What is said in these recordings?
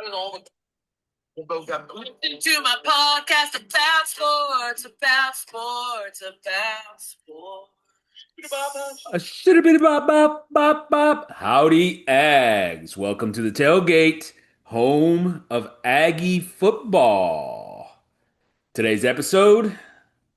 Listen to my podcast about sports, about sports, about sports. A shitty bitty bop bop bop bop. Howdy, Ags. Welcome to the tailgate, home of Aggie Football. Today's episode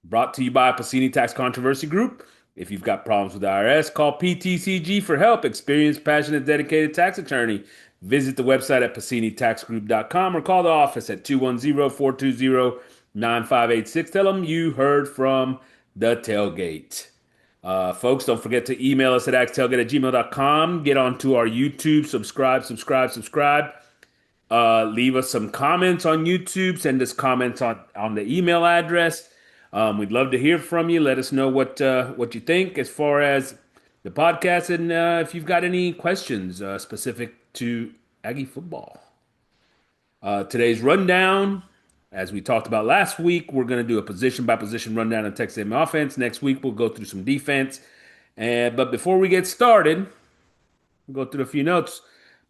brought to you by Pacini Tax Controversy Group. If you've got problems with the IRS, call PTCG for help. Experienced, passionate, dedicated tax attorney. Visit the website at PaciniTaxGroup.com or call the office at 210-420-9586. Tell them you heard from the tailgate. Folks, don't forget to email us at agstailgate@gmail.com. Get onto our YouTube. Subscribe. Leave us some comments on YouTube. Send us comments on the email address. We'd love to hear from you. Let us know what you think as far as the podcast, and if you've got any questions specific to Aggie football. Today's rundown, as we talked about last week, we're going to do a position by position rundown of Texas A&M offense. Next week we'll go through some defense. But before we get started, we'll go through a few notes.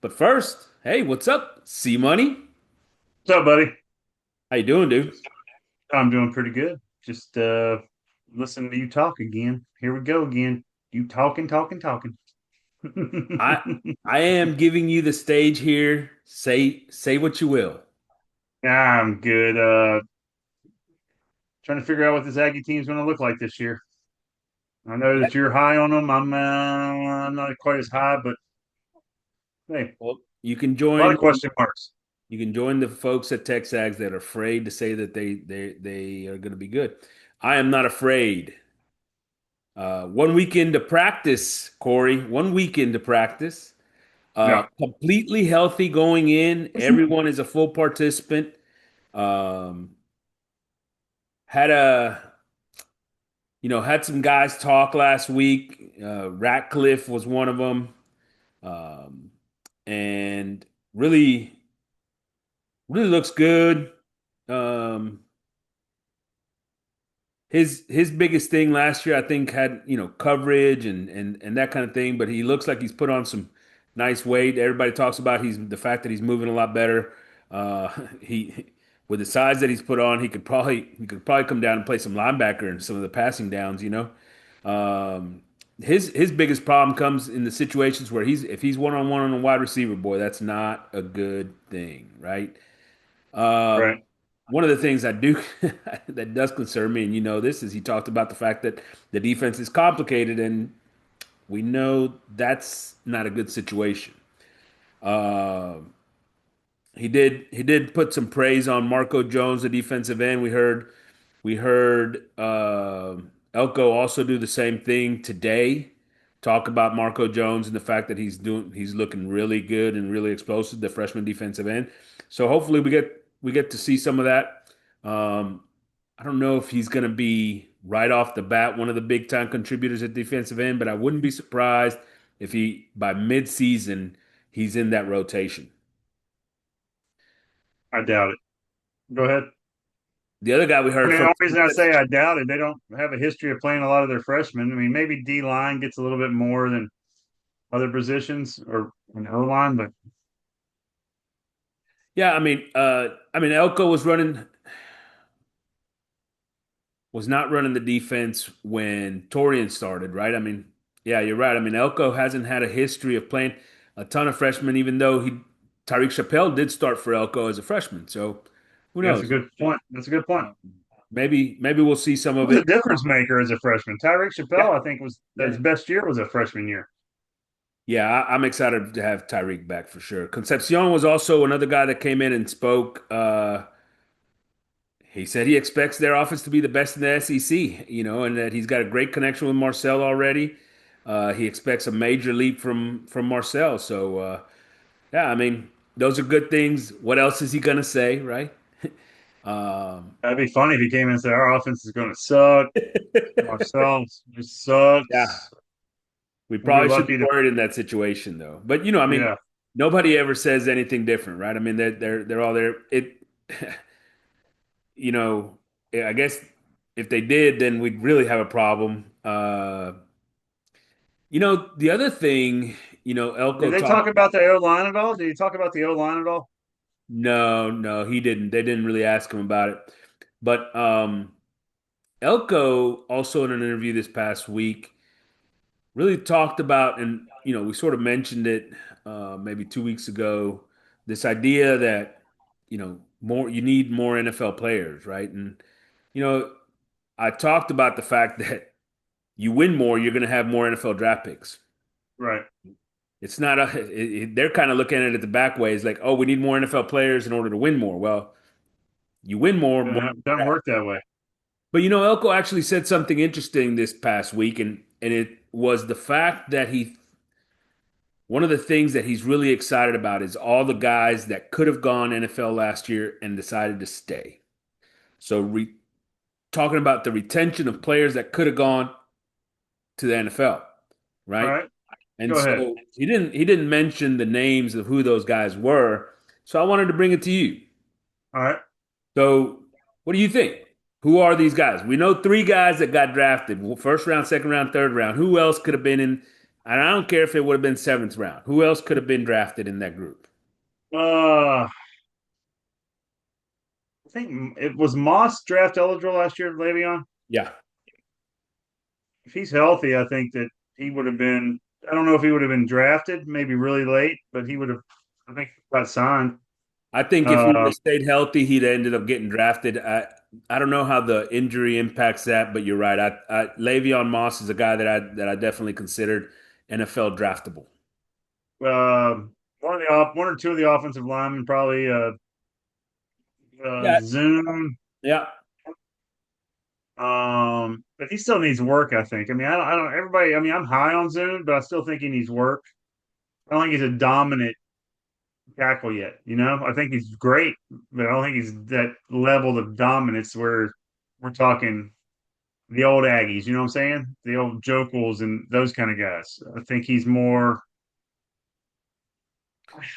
But first, hey, what's up, C Money? What's up, buddy? How you doing, dude? I'm doing pretty good. Just listening to you talk again. Here we go again. You talking. I I am giving you the stage here. Say what you will. I'm good. Trying to figure out what this Aggie team's going to look like this year. I know that you're high on them. I'm not quite as high, but hey, Well, a lot of question marks. you can join the folks at Texags that are afraid to say that they are going to be good. I am not afraid. One weekend to practice, Corey. One weekend to practice. Yeah, Completely healthy going in. Everyone is a full participant. Um, had a had some guys talk last week. Ratcliffe was one of them, um, and really really looks good. Um, his biggest thing last year, I think, had coverage and that kind of thing. But he looks like he's put on some nice weight. Everybody talks about he's the fact that he's moving a lot better. Uh, he with the size that he's put on, he could probably come down and play some linebacker in some of the passing downs. His biggest problem comes in the situations where if he's one on one on a wide receiver, boy, that's not a good thing, right? Uh, right. One of the things I do that does concern me, and you know this, is he talked about the fact that the defense is complicated, and we know that's not a good situation. Uh, he did put some praise on Marco Jones, the defensive end. We heard Elko also do the same thing today. Talk about Marco Jones and the fact that he's looking really good and really explosive, the freshman defensive end. So hopefully we get to see some of that. Um, I don't know if he's going to be right off the bat one of the big time contributors at defensive end, but I wouldn't be surprised if he by mid-season he's in that rotation. I doubt it. Go ahead. The other guy we I heard mean, the from. only reason I say I doubt it, they don't have a history of playing a lot of their freshmen. I mean, maybe D line gets a little bit more than other positions or an O line, but Yeah, I mean, Elko was not running the defense when Torian started, right? I mean, yeah, you're right. I mean, Elko hasn't had a history of playing a ton of freshmen, even though Tyreek Chappelle did start for Elko as a freshman. So who that's a knows? good point. That's a good point. Maybe we'll see some He of was a it. difference maker as a freshman. Tyreek Yeah, Chappelle, I think, was his yeah, best year was a freshman year. yeah. I'm excited to have Tyreek back for sure. Concepcion was also another guy that came in and spoke. He said he expects their offense to be the best in the SEC, and that he's got a great connection with Marcel already. He expects a major leap from Marcel. So yeah, I mean, those are good things. What else is he gonna say, right? Um, That'd be funny if he came in and said, "Our offense is going to suck. Ourselves just yeah, sucks. we We'll be probably should be lucky to." worried in that situation though. But I mean, Yeah, nobody ever says anything different, right? I mean, they're all there. You know, I guess if they did, then we'd really have a problem. The other thing, did Elko they talk talked. about the O line at all? Did he talk about the O line at all? No, no, he didn't. They didn't really ask him about it. But Elko also in an interview this past week really talked about, and we sort of mentioned it maybe 2 weeks ago, this idea that more you need more NFL players, right? And you know, I talked about the fact that you win more, you're going to have more NFL draft picks. Right. It's not they're kind of looking at it the back way. It's like, oh, we need more NFL players in order to win more. Well, you win more. Doesn't work that way. But Elko actually said something interesting this past week, and it was the fact that one of the things that he's really excited about is all the guys that could have gone NFL last year and decided to stay. So talking about the retention of players that could have gone to the NFL, All right? right. And Go ahead. so he didn't mention the names of who those guys were. So I wanted to bring it to you. All right. So what do you think? Who are these guys? We know three guys that got drafted: first round, second round, third round. Who else could have been in? And I don't care if it would have been seventh round. Who else could have been drafted in that group? I think it was Moss draft eligible last year, Le'Veon. Yeah, If he's healthy, I think that he would have been. I don't know if he would have been drafted, maybe really late, but he would have. I think got signed. I think if he would Uh, have stayed healthy, he'd ended up getting drafted. I don't know how the injury impacts that, but you're right. Le'Veon Moss is a guy that I definitely considered NFL draftable. one or two of the offensive linemen probably. Yeah, Zoom. yeah. But he still needs work. I think. I mean, I don't. Everybody. I mean, I'm high on Zoom, but I still think he needs work. I don't think he's a dominant tackle yet. I think he's great, but I don't think he's that level of dominance where we're talking the old Aggies. You know what I'm saying? The old Jokels and those kind of guys. I think he's more.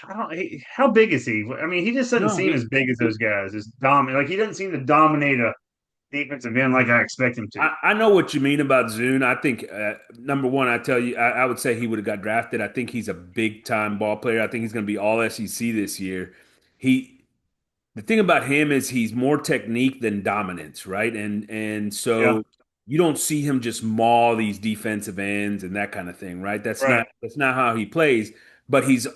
I don't. How big is he? I mean, he just doesn't No, seem as big as those guys. As dominant, like he doesn't seem to dominate a defensive end like I expect him to. I know what you mean about Zune. I think number one, I tell you, I would say he would have got drafted. I think he's a big time ball player. I think he's going to be all SEC this year. He The thing about him is he's more technique than dominance, right? And Yeah. so you don't see him just maul these defensive ends and that kind of thing, right? Right. That's not how he plays, but he's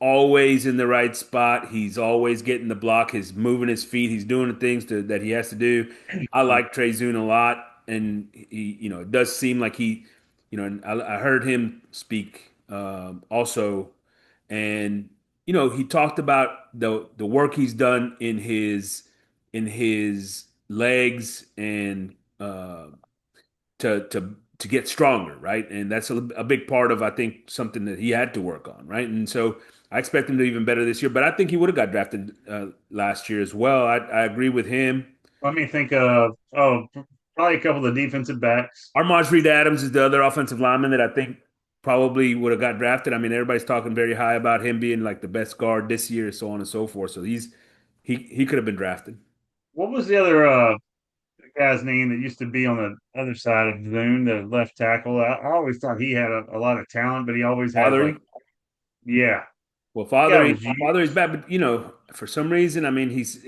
always in the right spot. He's always getting the block. He's moving his feet. He's doing the things that he has to do. I like Trey Zune a lot, and it does seem like and I heard him speak also, and he talked about the work he's done in his legs and to get stronger, right? And that's a big part of, I think, something that he had to work on, right? And so I expect him to do even better this year, but I think he would have got drafted last year as well. I agree with him. Let me think of probably a couple of defensive backs. Armaj Reed Adams is the other offensive lineman that I think probably would have got drafted. I mean, everybody's talking very high about him being like the best guard this year, so on and so forth. So he could have been drafted. What was the other guy's name that used to be on the other side of Zoom, the left tackle? I always thought he had a lot of talent, but he always had like, Fathery, yeah, well, that guy Fathery, was huge. Fathery's bad, but for some reason, I mean, he's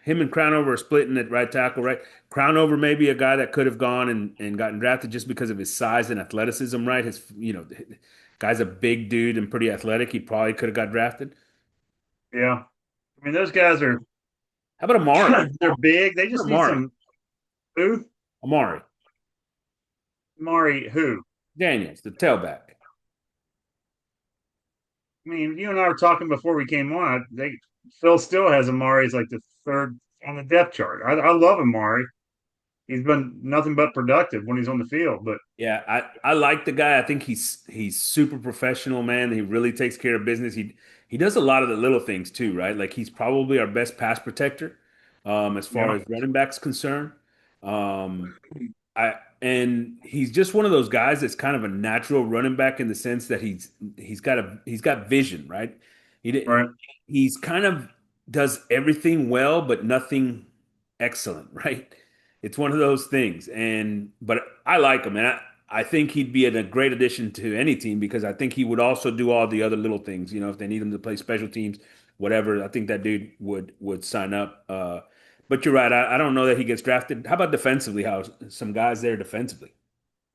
him and Crownover are splitting at right tackle, right? Crownover may be a guy that could have gone and gotten drafted just because of his size and athleticism, right? Guy's a big dude and pretty athletic. He probably could have got drafted. Yeah, I mean those guys are How about Amari? How they're big. They about just need Amari? some who Amari Mari who. Daniels, the tailback. I mean, you and I were talking before we came on. Phil still has Amari as like the third on the depth chart. I love Amari. He's been nothing but productive when he's on the field. But Yeah, I like the guy. I think he's super professional, man. He really takes care of business. He does a lot of the little things too, right? Like he's probably our best pass protector, as far yeah, as running backs concerned. Um, and he's just one of those guys that's kind of a natural running back in the sense that he's got vision, right? right. He's kind of does everything well, but nothing excellent, right? It's one of those things. But I like him, and I think he'd be a great addition to any team because I think he would also do all the other little things. You know, if they need him to play special teams, whatever, I think that dude would sign up. But you're right. I don't know that he gets drafted. How about defensively? How some guys there defensively?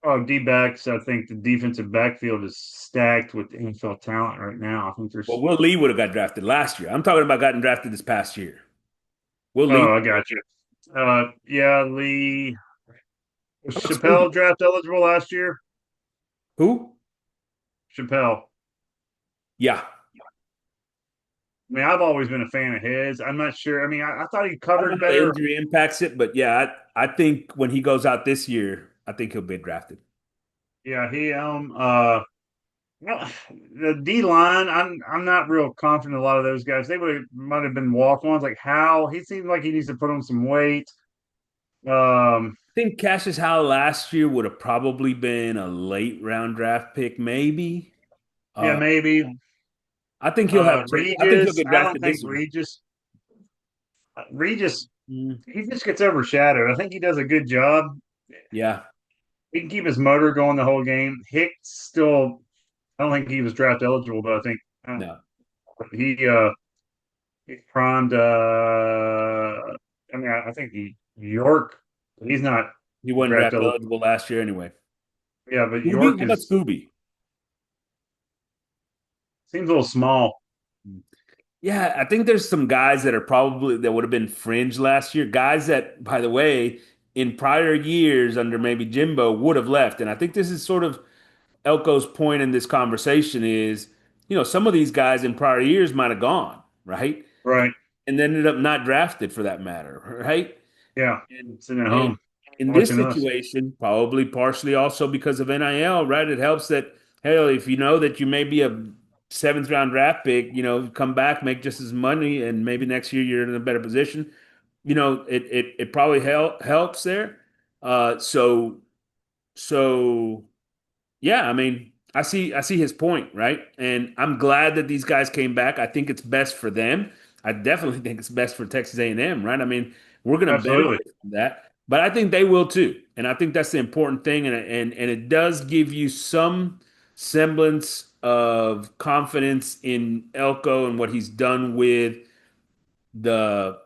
Oh, D backs. I think the defensive backfield is stacked with NFL talent right now. I think Well, there's. Will Lee would have got drafted last year. I'm talking about getting drafted this past year. Will Lee? Oh, I got you. Yeah, Lee. Was How about Scooby? Chappelle draft eligible last year? Who? Chappelle. Yeah. I mean, I've always been a fan of his. I'm not sure. I mean, I thought he I don't know covered how the better. injury impacts it, but yeah, I think when he goes out this year, I think he'll be drafted. Yeah, he well, the D line. I'm not real confident. In a lot of those guys, they would might have been walk ons. Like Hal, he seems like he needs to put on some weight. Um, I think Cassius Howell last year would have probably been a late round draft pick, maybe. yeah, Uh, maybe I think he'll have a chance. I think he'll Regis. get I don't drafted think this year. Regis. Mm, He just gets overshadowed. I think he does a good job. yeah, He can keep his motor going the whole game. Hicks still. I don't think he was draft eligible, but I think no, he he's primed. I mean, I think York. He's not he wasn't draft draft eligible. eligible last year anyway. Yeah, but Scooby? York How about is Scooby? seems a little small. Yeah, I think there's some guys that are probably that would have been fringe last year. Guys that, by the way, in prior years under maybe Jimbo would have left. And I think this is sort of Elko's point in this conversation is, some of these guys in prior years might have gone, right? Right. And then ended up not drafted for that matter, right? Yeah. And Sitting at and home in this watching us. situation, probably partially also because of NIL, right? It helps that, hell, if you know that you may be a seventh round draft pick, come back, make just as money, and maybe next year you're in a better position. It probably helps there. So yeah, I mean, I see his point, right? And I'm glad that these guys came back. I think it's best for them. I definitely think it's best for Texas A&M, right? I mean, we're going to Absolutely. benefit from that, but I think they will too. And I think that's the important thing, and it does give you some semblance of confidence in Elko and what he's done with the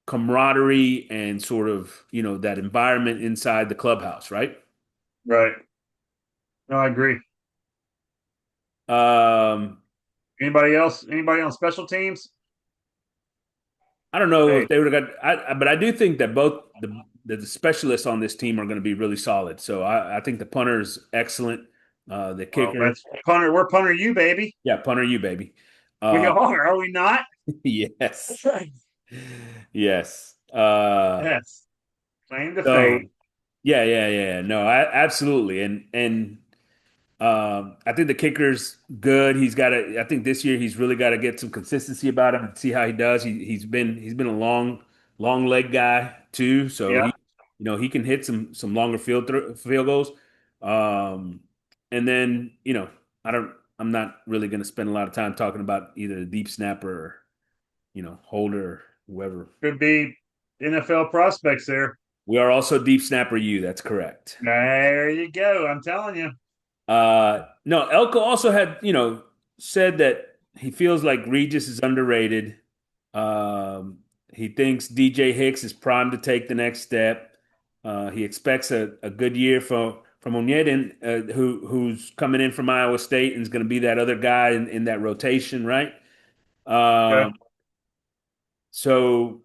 camaraderie and sort of, that environment inside the clubhouse, right? Right. No, I agree. Um, Anybody else? Anybody on special teams? I don't know Hey, if they would have got, but I do think that both the specialists on this team are going to be really solid. So I think the punter is excellent. The well, kicker, that's punter. We're punter you, baby. yeah, punter, you baby. We Uh, are we not? yes, yes. Yes. Claim to So fame. yeah, yeah, yeah. No, absolutely, and I think the kicker's good. He's got to. I think this year he's really got to get some consistency about him and see how he does. He's been a long leg guy too, so Yeah. he can hit some longer field goals. Um, and then I don't. I'm not really going to spend a lot of time talking about either the deep snapper or holder or whoever. Could be NFL prospects there. We are also deep snapper you. That's correct. There you go. I'm telling you. No, Elko also had, said that he feels like Regis is underrated. He thinks DJ Hicks is primed to take the next step. He expects a good year from Onyedin, who's coming in from Iowa State and is going to be that other guy in that rotation, right? Okay. Um, so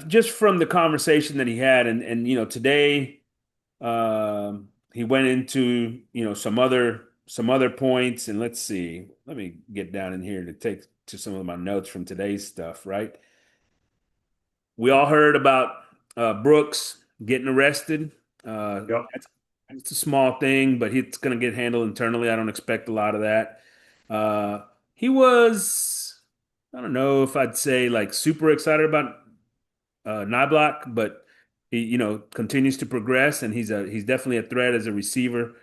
just from the conversation that he had, and today. He went into, some other points, and let's see. Let me get down in here to take to some of my notes from today's stuff, right? We all heard about Brooks getting arrested. Yep. It's a small thing, but it's going to get handled internally. I don't expect a lot of that. He was, I don't know if I'd say like super excited about Niblock, but he, continues to progress, and he's definitely a threat as a receiver.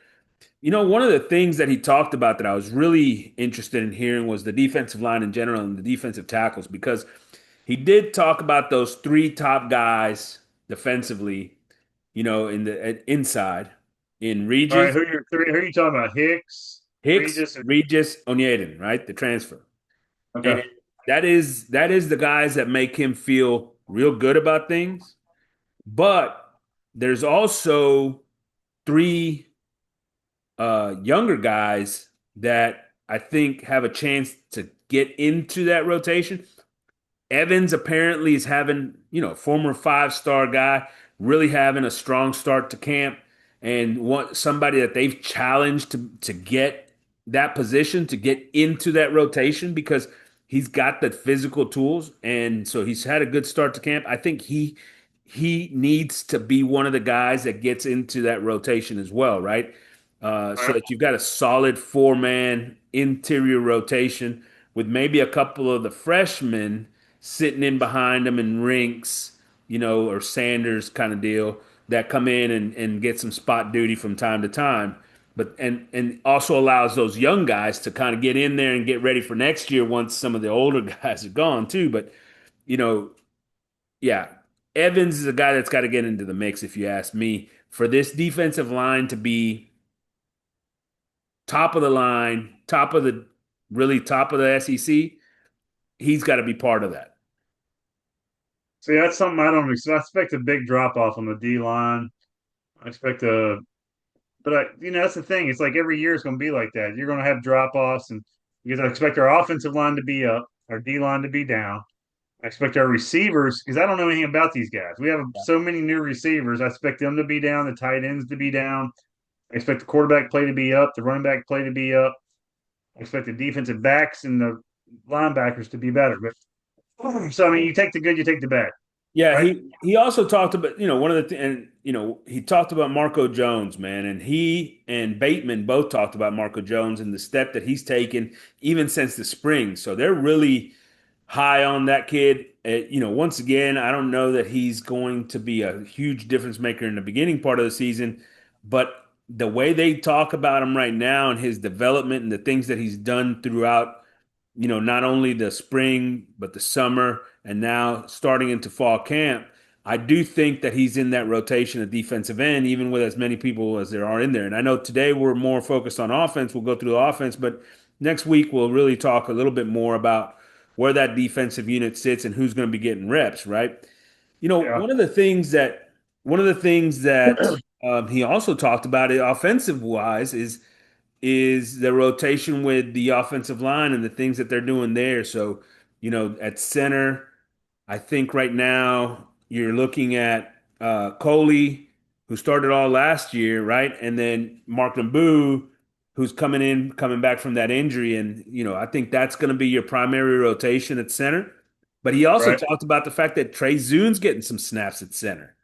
One of the things that he talked about that I was really interested in hearing was the defensive line in general and the defensive tackles, because he did talk about those three top guys defensively. in the inside in All right, Regis, who are you talking about? Hicks, Hicks, Regis, and Regis, Onyedin, right? The transfer. And okay. that is the guys that make him feel real good about things. But there's also three younger guys that I think have a chance to get into that rotation. Evans apparently is having, former five-star guy, really having a strong start to camp and want somebody that they've challenged to get that position, to get into that rotation because he's got the physical tools. And so he's had a good start to camp. I think he needs to be one of the guys that gets into that rotation as well, right? All So right. that you've got a solid four-man interior rotation with maybe a couple of the freshmen sitting in behind them in rinks, or Sanders kind of deal that come in and get some spot duty from time to time. But and also allows those young guys to kind of get in there and get ready for next year once some of the older guys are gone too. But you know, yeah, Evans is a guy that's got to get into the mix, if you ask me, for this defensive line to be top of the line, top of the SEC. He's got to be part of that. See, that's something I don't expect. I expect a big drop off on the D line. I expect a, but that's the thing. It's like every year it's going to be like that. You're going to have drop offs, and because I expect our offensive line to be up, our D line to be down. I expect our receivers, because I don't know anything about these guys. We have so many new receivers. I expect them to be down, the tight ends to be down. I expect the quarterback play to be up, the running back play to be up. I expect the defensive backs and the linebackers to be better. But so I mean, you take the good, you take the bad, Yeah, right? he also talked about, one of the and he talked about Marco Jones, man, and he and Bateman both talked about Marco Jones and the step that he's taken even since the spring. So they're really high on that kid. Once again, I don't know that he's going to be a huge difference maker in the beginning part of the season, but the way they talk about him right now and his development and the things that he's done throughout, not only the spring, but the summer, and now starting into fall camp, I do think that he's in that rotation at defensive end, even with as many people as there are in there. And I know today we're more focused on offense. We'll go through the offense, but next week we'll really talk a little bit more about where that defensive unit sits and who's going to be getting reps, right? Yeah, One of the things that he also talked about it offensive wise is the rotation with the offensive line and the things that they're doing there. So, at center, I think right now you're looking at Coley, who started all last year, right? And then Mark Naboo, who's coming back from that injury. And, I think that's going to be your primary rotation at center. But he also right. talked about the fact that Trey Zune's getting some snaps at center,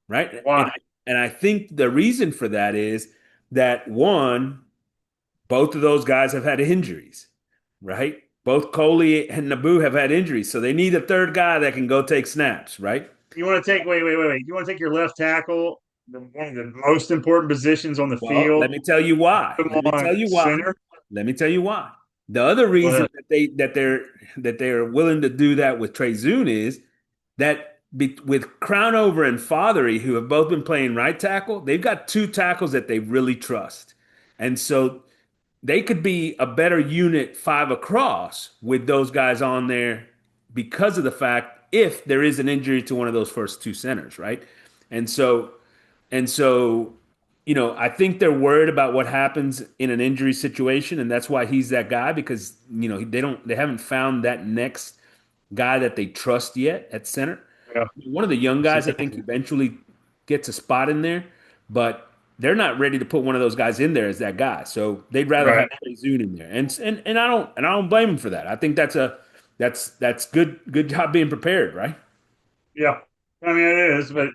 right? And, Why? and I think the reason for that is that one, both of those guys have had injuries, right? Both Coley and Naboo have had injuries, so they need a third guy that can go take snaps, right? You want to take wait. You want to take your left tackle, one of the most important positions on the Well, field, let me tell you why. put him Let me tell on you why. center. Let me tell you why. The other Go reason ahead. that they're willing to do that with Trey Zune is that with Crownover and Fothery, who have both been playing right tackle, they've got two tackles that they really trust, and so they could be a better unit five across with those guys on there because of the fact if there is an injury to one of those first two centers, right? And so and so, I think they're worried about what happens in an injury situation, and that's why he's that guy because they haven't found that next guy that they trust yet at center. Yeah, One of the young see, guys, I think, eventually gets a spot in there, but they're not ready to put one of those guys in there as that guy. So they'd rather have right. Trey Zune in there, and I don't blame him for that. I think that's good job being prepared, right? Yeah, I mean it is, but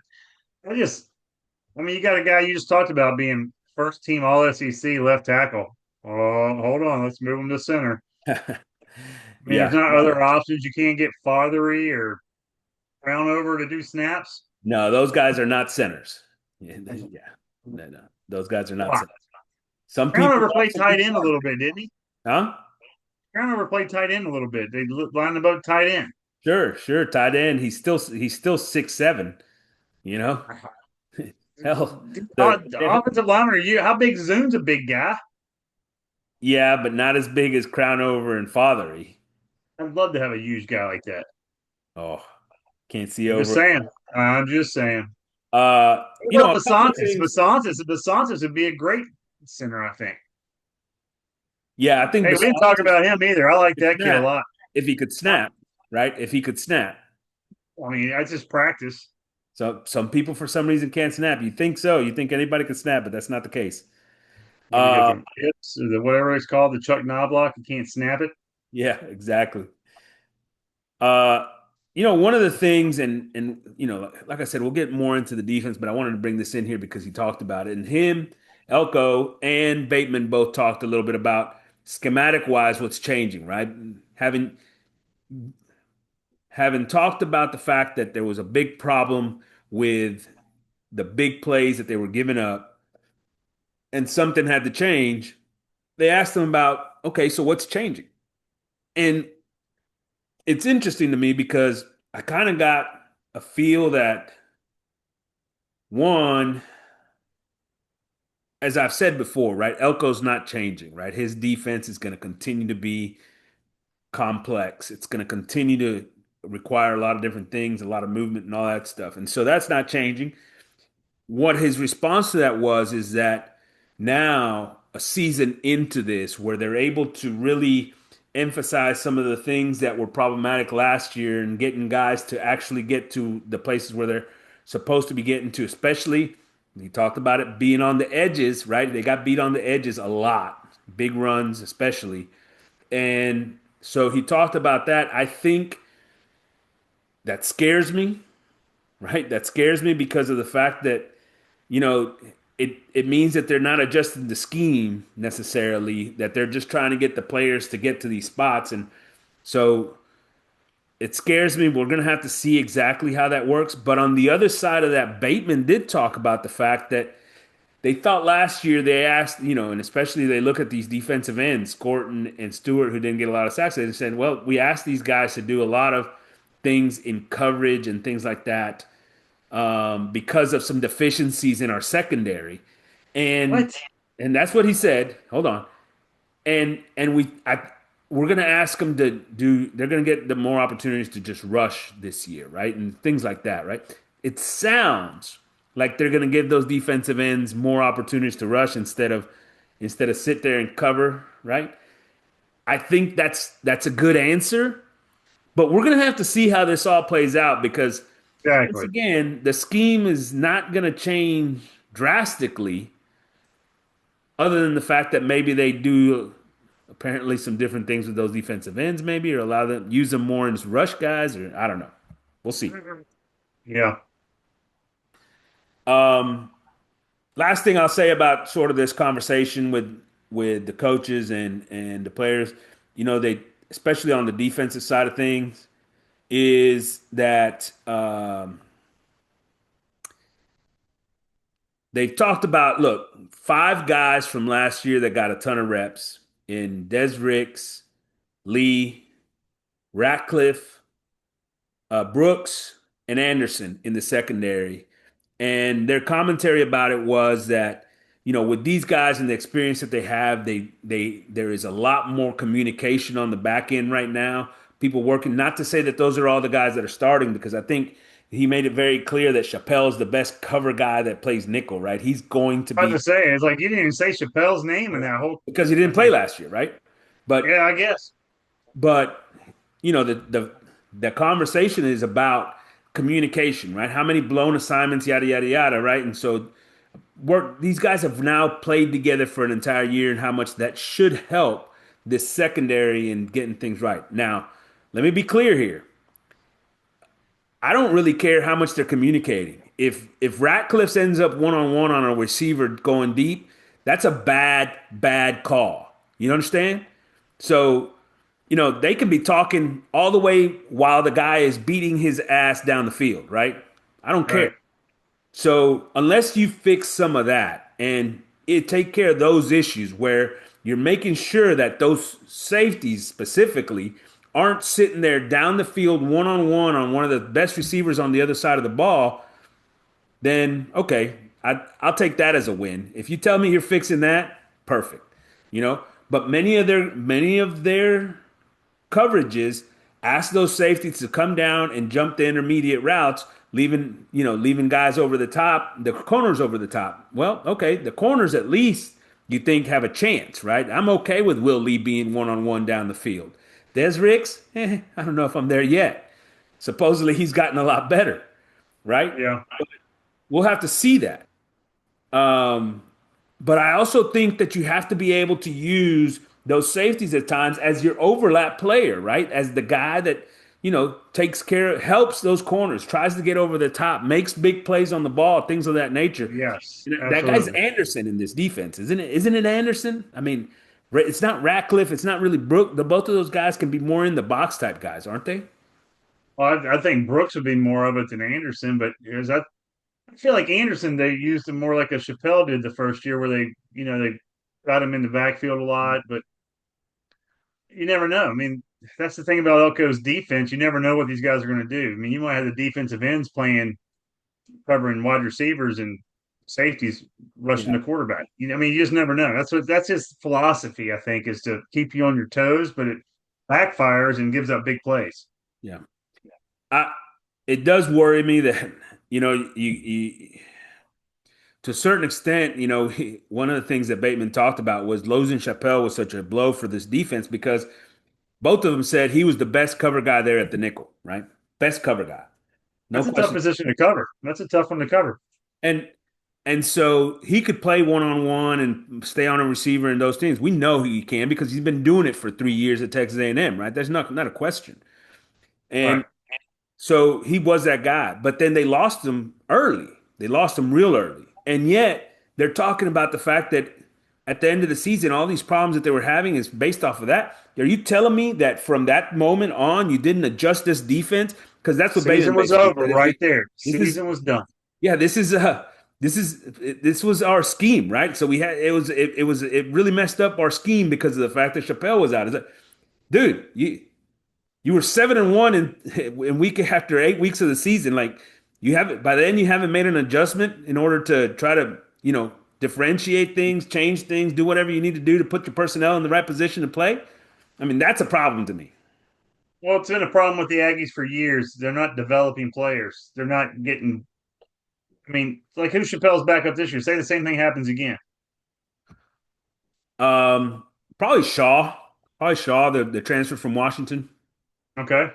I just, I mean, you got a guy you just talked about being first team All SEC left tackle. Oh, hold on, let's move him to center. I mean, there's Yeah, not no, other options. You can't get Fothery or Brown over to do snaps. no, those guys are not centers. Yeah, no, those guys are not Why? centers. Some Brown people over are, played some tight people end a aren't. little bit, didn't he? Huh? Brown over played tight end a little bit. They lined him up tight end. Sure, sure. Tight end. He's still 6'7", you know? Hell, The offensive lineman, are you? How big Zoom's a big guy? yeah, but not as big as Crownover and Fathery. I'd love to have a huge guy like that. Oh, can't see I'm just over. saying. I'm just saying. You What know, about a couple of Basantis? things. Basantis would be a great center, I think. Yeah, I think Hey, we didn't talk Basantis about him either. I like could that kid a snap lot. if he could snap, right? If he could snap. I mean, that's just practice. So some people for some reason can't snap. You think so? You think anybody can snap, but that's not the case. Maybe go Uh, through hips or whatever it's called, the Chuck Knobloch. You can't snap it. yeah, exactly. Uh, one of the things, and like I said, we'll get more into the defense, but I wanted to bring this in here because he talked about it, and him, Elko, and Bateman both talked a little bit about schematic wise what's changing, right? Having talked about the fact that there was a big problem with the big plays that they were giving up, and something had to change. They asked him about, okay, so what's changing? And it's interesting to me because I kind of got a feel that one, as I've said before, right? Elko's not changing, right? His defense is going to continue to be complex. It's going to continue to require a lot of different things, a lot of movement and all that stuff. And so that's not changing. What his response to that was is that now a season into this where they're able to really emphasize some of the things that were problematic last year and getting guys to actually get to the places where they're supposed to be getting to, especially he talked about it being on the edges, right? They got beat on the edges a lot, big runs especially. And so he talked about that. I think that scares me, right? That scares me because of the fact that you know, it means that they're not adjusting the scheme necessarily, that they're just trying to get the players to get to these spots. And so it scares me. We're going to have to see exactly how that works. But on the other side of that, Bateman did talk about the fact that they thought last year they asked, and especially they look at these defensive ends, Scorton and Stewart, who didn't get a lot of sacks. They said, well, we asked these guys to do a lot of things in coverage and things like that because of some deficiencies in our secondary, and What? and that's what he said. Hold on, and we're gonna ask them to do. They're gonna get the more opportunities to just rush this year, right, and things like that, right. It sounds like they're gonna give those defensive ends more opportunities to rush instead of sit there and cover, right. I think that's a good answer, but we're gonna have to see how this all plays out because once Exactly. again, the scheme is not going to change drastically, other than the fact that maybe they do apparently some different things with those defensive ends, maybe, or allow them use them more as rush guys, or I don't know. We'll see. Yeah. Um, Last thing I'll say about sort of this conversation with the coaches and the players, they especially on the defensive side of things, is that they've talked about, look, five guys from last year that got a ton of reps in Des Ricks, Lee, Ratcliffe, Brooks, and Anderson in the secondary. And their commentary about it was that, with these guys and the experience that they have, there is a lot more communication on the back end right now. People working, not to say that those are all the guys that are starting, because I think he made it very clear that Chappelle's the best cover guy that plays nickel, right? He's going to I was be to say, it's like you didn't even say Chappelle's name in that whole. because he didn't play last year, right? But Yeah, I guess. but the conversation is about communication, right? How many blown assignments, yada yada yada, right? And so work these guys have now played together for an entire year, and how much that should help this secondary and getting things right. Now, let me be clear here. I don't really care how much they're communicating. If Ratcliffe ends up one on one on a receiver going deep, that's a bad call. You understand? So, they can be talking all the way while the guy is beating his ass down the field, right? I don't care. Right. So unless you fix some of that and it take care of those issues where you're making sure that those safeties specifically aren't sitting there down the field one on one of the best receivers on the other side of the ball, then okay, I'll take that as a win. If you tell me you're fixing that, perfect. You know, but many of their coverages ask those safeties to come down and jump the intermediate routes, leaving guys over the top, the corners over the top. Well, okay, the corners at least you think have a chance, right? I'm okay with Will Lee being one on one down the field. Des Ricks, I don't know if I'm there yet. Supposedly he's gotten a lot better, right? Yeah. We'll have to see that. Um, but I also think that you have to be able to use those safeties at times as your overlap player, right? As the guy that, takes care, helps those corners, tries to get over the top, makes big plays on the ball, things of that nature. Yes. That guy's Absolutely. Anderson in this defense, isn't it? Isn't it Anderson? I mean, it's not Ratcliffe. It's not really Brook. The both of those guys can be more in the box type guys, aren't they? Well, I think Brooks would be more of it than Anderson, but is that I feel like Anderson they used him more like a Chappelle did the first year, where they got him in the backfield a lot, but you never know. I mean, that's the thing about Elko's defense. You never know what these guys are going to do. I mean, you might have the defensive ends playing covering wide receivers and safeties rushing Yeah, the quarterback. I mean, you just never know. That's his philosophy, I think, is to keep you on your toes, but it backfires and gives up big plays. yeah. I, it does worry me that you to a certain extent, one of the things that Bateman talked about was losing Chappelle was such a blow for this defense because both of them said he was the best cover guy there at the nickel, right? Best cover guy, no That's a tough question. position to cover. That's a tough one to cover. And and so he could play one on one and stay on a receiver and those things. We know he can because he's been doing it for 3 years at Texas A&M, right? There's not a question. Right. And so he was that guy, but then they lost him early. They lost him real early. And yet they're talking about the fact that at the end of the season, all these problems that they were having is based off of that. Are you telling me that from that moment on, you didn't adjust this defense? Because that's what Bateman Season was basically over said. right there. This is Season was done. yeah, this was our scheme, right? So we had it really messed up our scheme because of the fact that Chappelle was out. It's like, dude, you were 7-1 in week after 8 weeks of the season. Like you haven't by then you haven't made an adjustment in order to try to differentiate things, change things, do whatever you need to do to put your personnel in the right position to play. I mean, that's a problem to me. Well, it's been a problem with the Aggies for years. They're not developing players. They're not getting. I mean, like who Chappelle's back up this year? Say the same thing happens again. Um, probably Shaw, the transfer from Washington. Okay.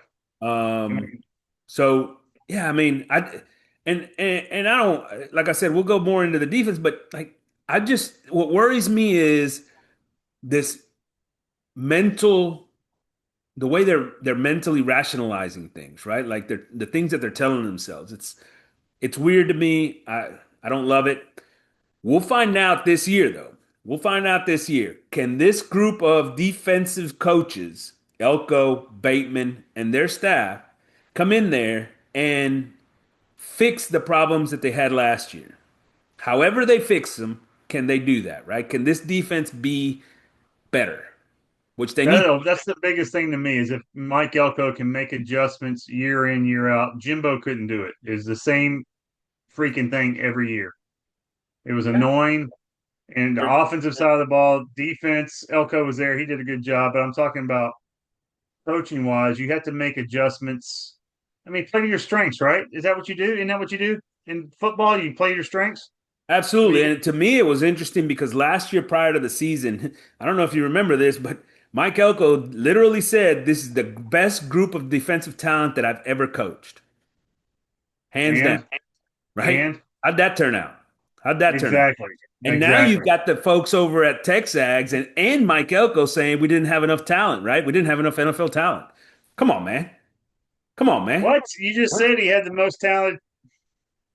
I Um, mean, so yeah, I mean, and I don't like I said, we'll go more into the defense, but like I just what worries me is this mental the way they're mentally rationalizing things, right? Like they're the things that they're telling themselves. It's weird to me. I don't love it. We'll find out this year, though. We'll find out this year. Can this group of defensive coaches, Elko, Bateman, and their staff, come in there and fix the problems that they had last year? However they fix them, can they do that, right? Can this defense be better? Which they need. that's the biggest thing to me is if Mike Elko can make adjustments year in, year out. Jimbo couldn't do it. It's the same freaking thing every year. It was annoying. And the offensive side of the ball, defense, Elko was there. He did a good job. But I'm talking about coaching wise, you have to make adjustments. I mean, play to your strengths, right? Is that what you do? Isn't that what you do in football? You play your strengths. I Absolutely. mean, And to me, it was interesting because last year prior to the season, I don't know if you remember this, but Mike Elko literally said, this is the best group of defensive talent that I've ever coached. Hands down. and Right? and How'd that turn out? How'd that turn out? exactly, And now you've exactly. got the folks over at Texags and Mike Elko saying we didn't have enough talent, right? We didn't have enough NFL talent. Come on, man. Come on, man. What you just said? He had the most talent.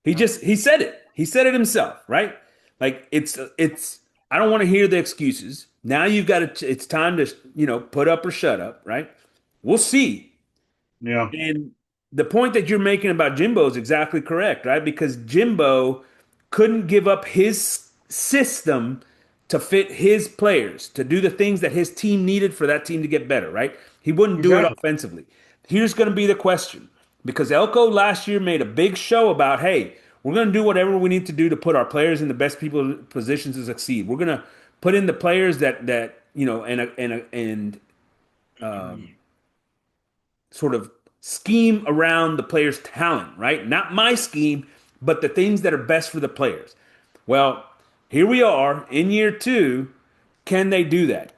He said it. He said it himself, right? Like it's I don't want to hear the excuses. Now you've got to it's time to, put up or shut up, right? We'll see. Yeah, And the point that you're making about Jimbo is exactly correct, right? Because Jimbo couldn't give up his system to fit his players, to do the things that his team needed for that team to get better, right? He wouldn't do it exactly. offensively. Here's going to be the question because Elko last year made a big show about, hey, We're going to do whatever we need to do to put our players in the best people positions to succeed. We're going to put in the players that and sort of scheme around the player's talent, right? Not my scheme, but the things that are best for the players. Well, here we are in year two. Can they do that?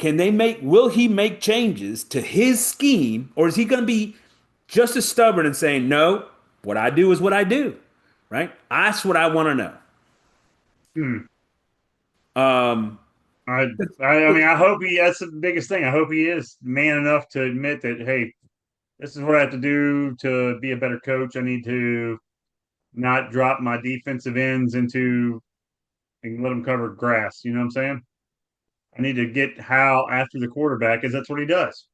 Will he make changes to his scheme, or is he going to be just as stubborn and saying, no, what I do is what I do, right? That's what I want to know. Hmm. Um, I mean, I hope that's the biggest thing. I hope he is man enough to admit that, hey, this is what I have to do to be a better coach. I need to not drop my defensive ends into and let them cover grass. You know what I'm saying? I need to get Hal after the quarterback because that's what he does.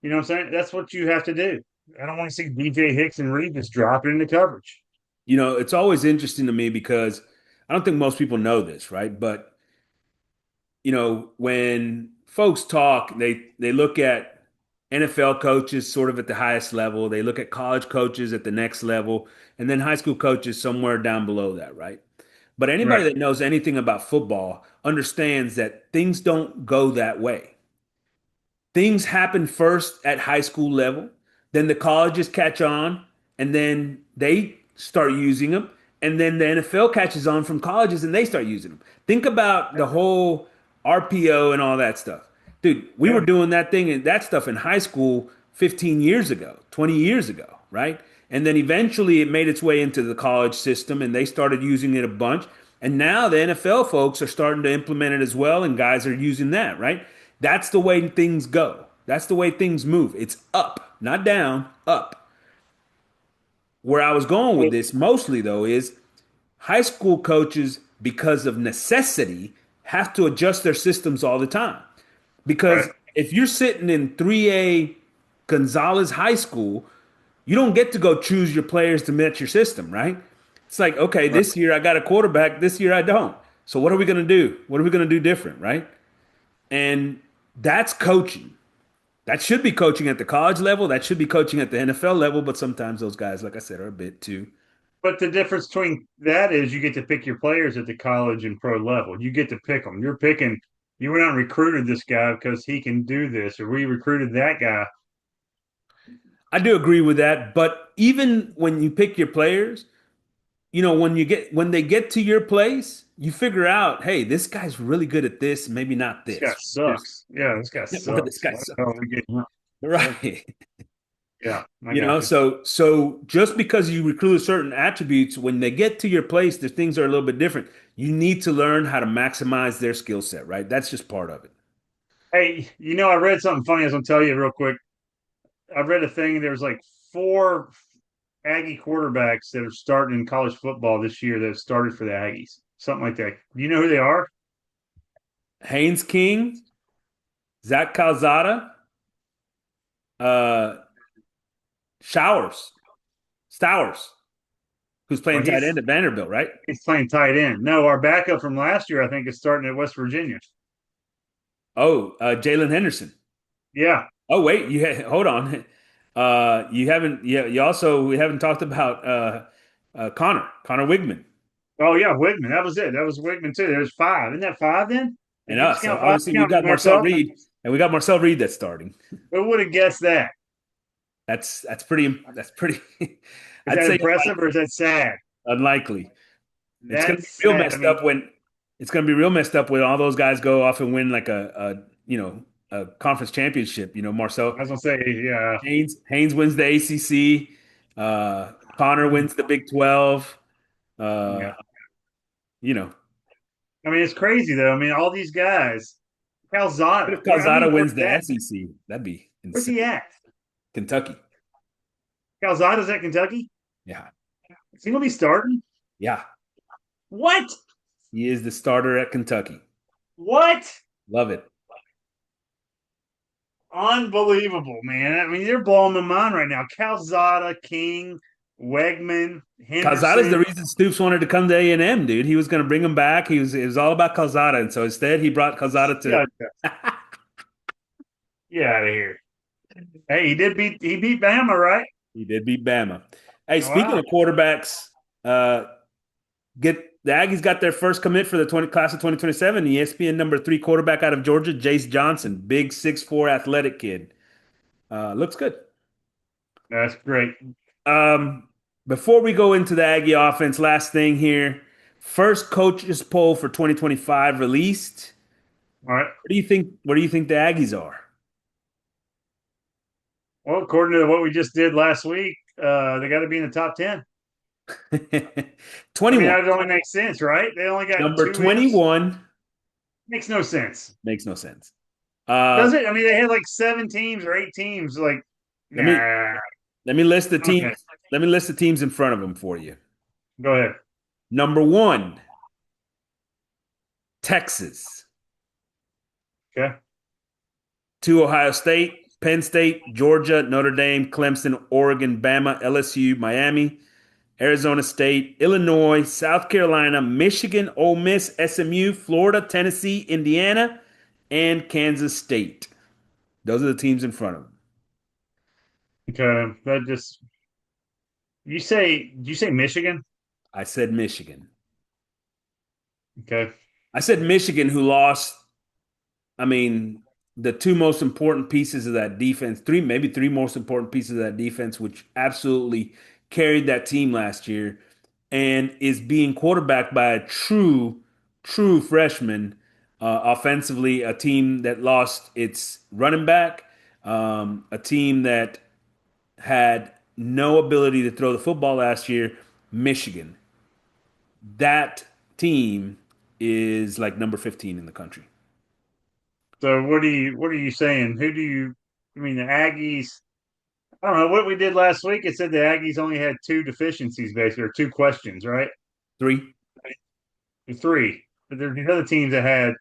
You know what I'm saying? That's what you have to do. I don't want to see DJ Hicks and Reed just drop it into coverage. it's always interesting to me because I don't think most people know this, right? But when folks talk, they look at NFL coaches sort of at the highest level, they look at college coaches at the next level, and then high school coaches somewhere down below that, right? But anybody Right. that knows anything about football understands that things don't go that way. Things happen first at high school level, then the colleges catch on, and then they start using them, and then the NFL catches on from colleges and they start using them. Think about the whole RPO and all that stuff. Dude, we were Yeah. doing that thing and that stuff in high school 15 years ago, 20 years ago, right? And then eventually it made its way into the college system and they started using it a bunch. And now the NFL folks are starting to implement it as well, and guys are using that, right? That's the way things go. That's the way things move. It's up, not down, up. Where I was going with this mostly, though, is high school coaches, because of necessity, have to adjust their systems all the time. Right. Because if you're sitting in 3A Gonzalez High School, you don't get to go choose your players to match your system, right? It's like, okay, Right. this year I got a quarterback, this year I don't. So what are we going to do? What are we going to do different, right? And that's coaching. That should be coaching at the college level. That should be coaching at the NFL level. But sometimes those guys, like I said, are a bit too. But the difference between that is you get to pick your players at the college and pro level. You get to pick them. You're picking. You were not recruited this guy because he can do this, or we recruited that guy. I do agree with that. But even when you pick your players, when they get to your place, you figure out, hey, this guy's really good at this, maybe not This guy this. sucks. Yeah, this guy Or this sucks. guy Why the hell sucks. are we getting him? Right. Yeah, I got you. So just because you recruit certain attributes, when they get to your place, the things are a little bit different. You need to learn how to maximize their skill set, right? That's just part of it. Hey, I read something funny. I was gonna tell you real quick. I read a thing. There was like four Aggie quarterbacks that are starting in college football this year that have started for the Aggies. Something like that. Do you know who they are? Haynes King, Zach Calzada, uh, Showers, Stowers, who's Well, playing tight end at Vanderbilt, right? he's playing tight end. No, our backup from last year, I think, is starting at West Virginia. Oh, Jalen Henderson. Yeah. Oh, wait, hold on. You haven't. Yeah, we haven't talked about Connor Wigman, Oh yeah, Wigman. That was it. That was Wigman too. There's five. Isn't that five then? and If you just us. So count five, obviously, we count got Marcel Marcel. Reed, and we got Marcel Reed that's starting. Who would have guessed that? That's pretty. That's pretty. Is I'd that say impressive or is that sad? unlikely. It's going to be That's real sad. I messed mean, up when it's going to be real messed up when all those guys go off and win like a conference championship. Marcel I was gonna say, yeah, Haynes wins the ACC. Connor wins the Big 12. yeah. Uh, you know, I mean, it's crazy though. I mean, all these guys. what Calzada. if Where? I Calzada mean, wins where's the that? SEC? That'd be Where's insane. he at? Kentucky. Calzada's at Kentucky. Yeah. Is he gonna be starting? Yeah. What? He is the starter at Kentucky. What? Love it. Unbelievable, man. I mean, they're blowing my mind right now. Calzada, King, Wegman, Calzada's the Henderson. reason Stoops wanted to come to A&M, dude. He was going to bring him back. It was all about Calzada. And so instead, he brought Calzada to. Yeah, get out of here. Hey, he beat Bama, right? He did beat Bama. Hey, speaking Wow. of quarterbacks, Get the Aggies got their first commit for the 20 class of 2027. ESPN number three quarterback out of Georgia, Jace Johnson, big 6'4" athletic kid. Looks good. That's great. Um, Before we go into the Aggie offense, last thing here. First coaches poll for 2025 released. All right. What do you think? Where do you think the Aggies are? Well, according to what we just did last week, they got to be in the top 10. I mean, 21. that only makes sense, right? They only got Number 2 wins. 21 Makes no sense. makes no sense. Does it? I mean, they had like 7 teams or 8 teams. Like, Let me nah. let me list the Okay, teams. Let me list the teams in front of them for you. go ahead. Number one, Texas. Okay. Two, Ohio State, Penn State, Georgia, Notre Dame, Clemson, Oregon, Bama, LSU, Miami, Arizona State, Illinois, South Carolina, Michigan, Ole Miss, SMU, Florida, Tennessee, Indiana, and Kansas State. Those are the teams in front of them. Okay. That just you say Michigan? I said Michigan. Okay. I said Michigan, who lost, I mean, the two most important pieces of that defense, maybe three most important pieces of that defense, which absolutely carried that team last year, and is being quarterbacked by a true freshman. Offensively, a team that lost its running back, a team that had no ability to throw the football last year, Michigan. That team is like number 15 in the country. So what are you saying? Who do you I mean the Aggies? I don't know what we did last week. It said the Aggies only had two deficiencies basically, or two questions, right? Three, Or three. But there's these other teams that had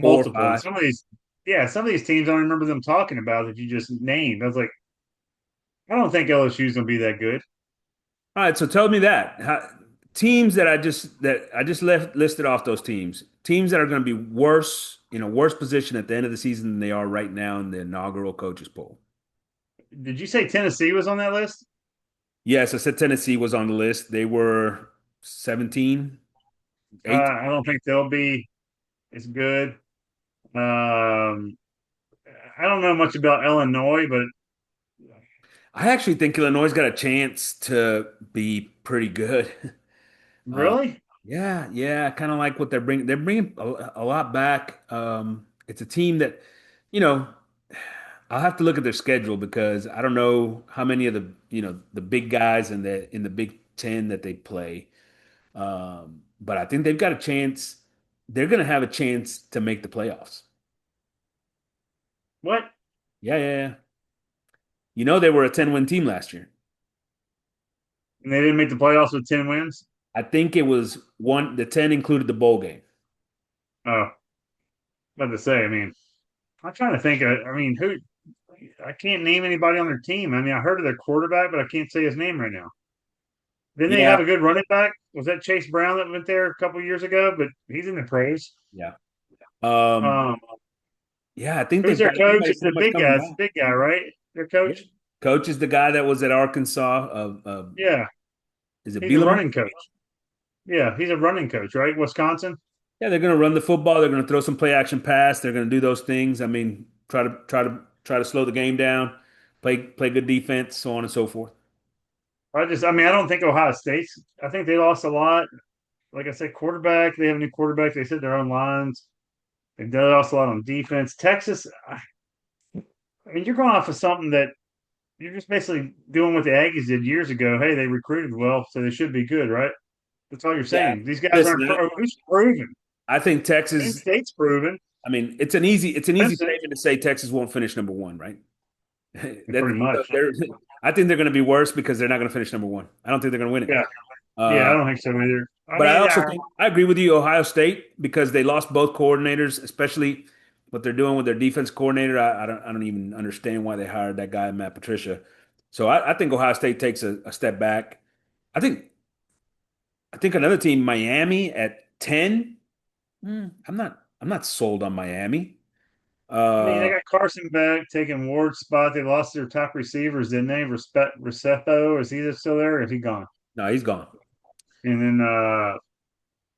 four, multiple. And five. some of these teams I don't remember them talking about that you just named. I was like, I don't think LSU's gonna be that good. All right, so tell me that. Teams that I just left listed off those teams. Teams that are going to be worse in a worse position at the end of the season than they are right now in the inaugural coaches poll. Did you say Tennessee was on that list? Yes, I said Tennessee was on the list. They were 17, 8. I don't think they'll be as good. Um, I don't know much about Illinois, but I actually think Illinois got a chance to be pretty good. Uh, really, yeah, yeah, kind of like what they're bringing. They're bringing a lot back. It's a team that, you know, I'll have to look at their schedule because I don't know how many of the big guys in the Big Ten that they play. But I think they've got a chance. They're going to have a chance to make the playoffs. what? Yeah, yeah, yeah. They were a 10-win team last year. And they didn't make the playoffs with 10 wins. I think it was one. The 10 included the bowl game. Oh, about to say. I mean, I'm trying to think. I mean, who? I can't name anybody on their team. I mean, I heard of their quarterback, but I can't say his name right now. Didn't they Yeah, have a good running back? Was that Chase Brown that went there a couple years ago? But he's in the pros. yeah. Um, Um, yeah, I think who's they've their got coach? It's so the much big coming guy. It's the back. big guy, right? Their Yeah. coach. Coach is the guy that was at Arkansas. Yeah, Is it he's a Bielema? running coach. Yeah, he's a running coach, right? Wisconsin. Yeah, they're going to run the football. They're going to throw some play action pass. They're going to do those things. I mean, try to slow the game down, play good defense, so on and so forth. I mean, I don't think Ohio State's. I think they lost a lot. Like I said, quarterback. They have a new quarterback. They said their own lines. They lost a lot on defense. Texas. I mean, you're going off of something that you're just basically doing what the Aggies did years ago. Hey, they recruited well, so they should be good, right? That's all you're Yeah. saying. These guys Listen, aren't who's proven. I think Penn Texas. State's proven. I mean, it's an easy Clemson, statement to say Texas won't finish number one, right? That pretty much. they're, I think they're going to be worse because they're not going to finish number one. I don't think they're going to win it. Yeah, yeah. I Uh, don't think so either. I but I mean, also think I agree with you, Ohio State, because they lost both coordinators, especially what they're doing with their defense coordinator. I don't even understand why they hired that guy, Matt Patricia. So I think Ohio State takes a step back. I think I think another team, Miami at 10. I'm not sold on Miami. I mean, they Uh, got Carson back taking Ward's spot. They lost their top receivers, didn't they? Recepo, is he still there or is he gone? no, he's gone. And then, I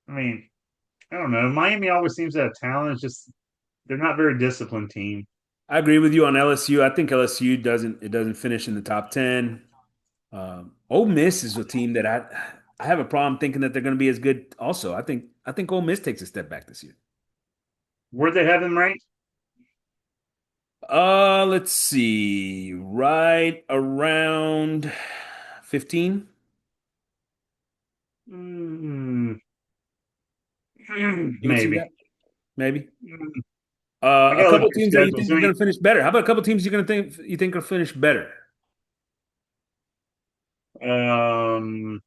mean, I don't know. Miami always seems to have talent. It's just they're not a very disciplined team. I agree with you on LSU. I think LSU doesn't finish in the top 10. Ole Miss is a team that I have a problem thinking that they're going to be as good. Also, I think Ole Miss takes a step back this year. Where'd they have them ranked? Let's see, right around 15. Mm, You can see maybe. that, maybe. Mm, I A gotta look couple at of their teams that you schedules. think I are mean, going to finish better. How about a couple of teams you think will finish better? um,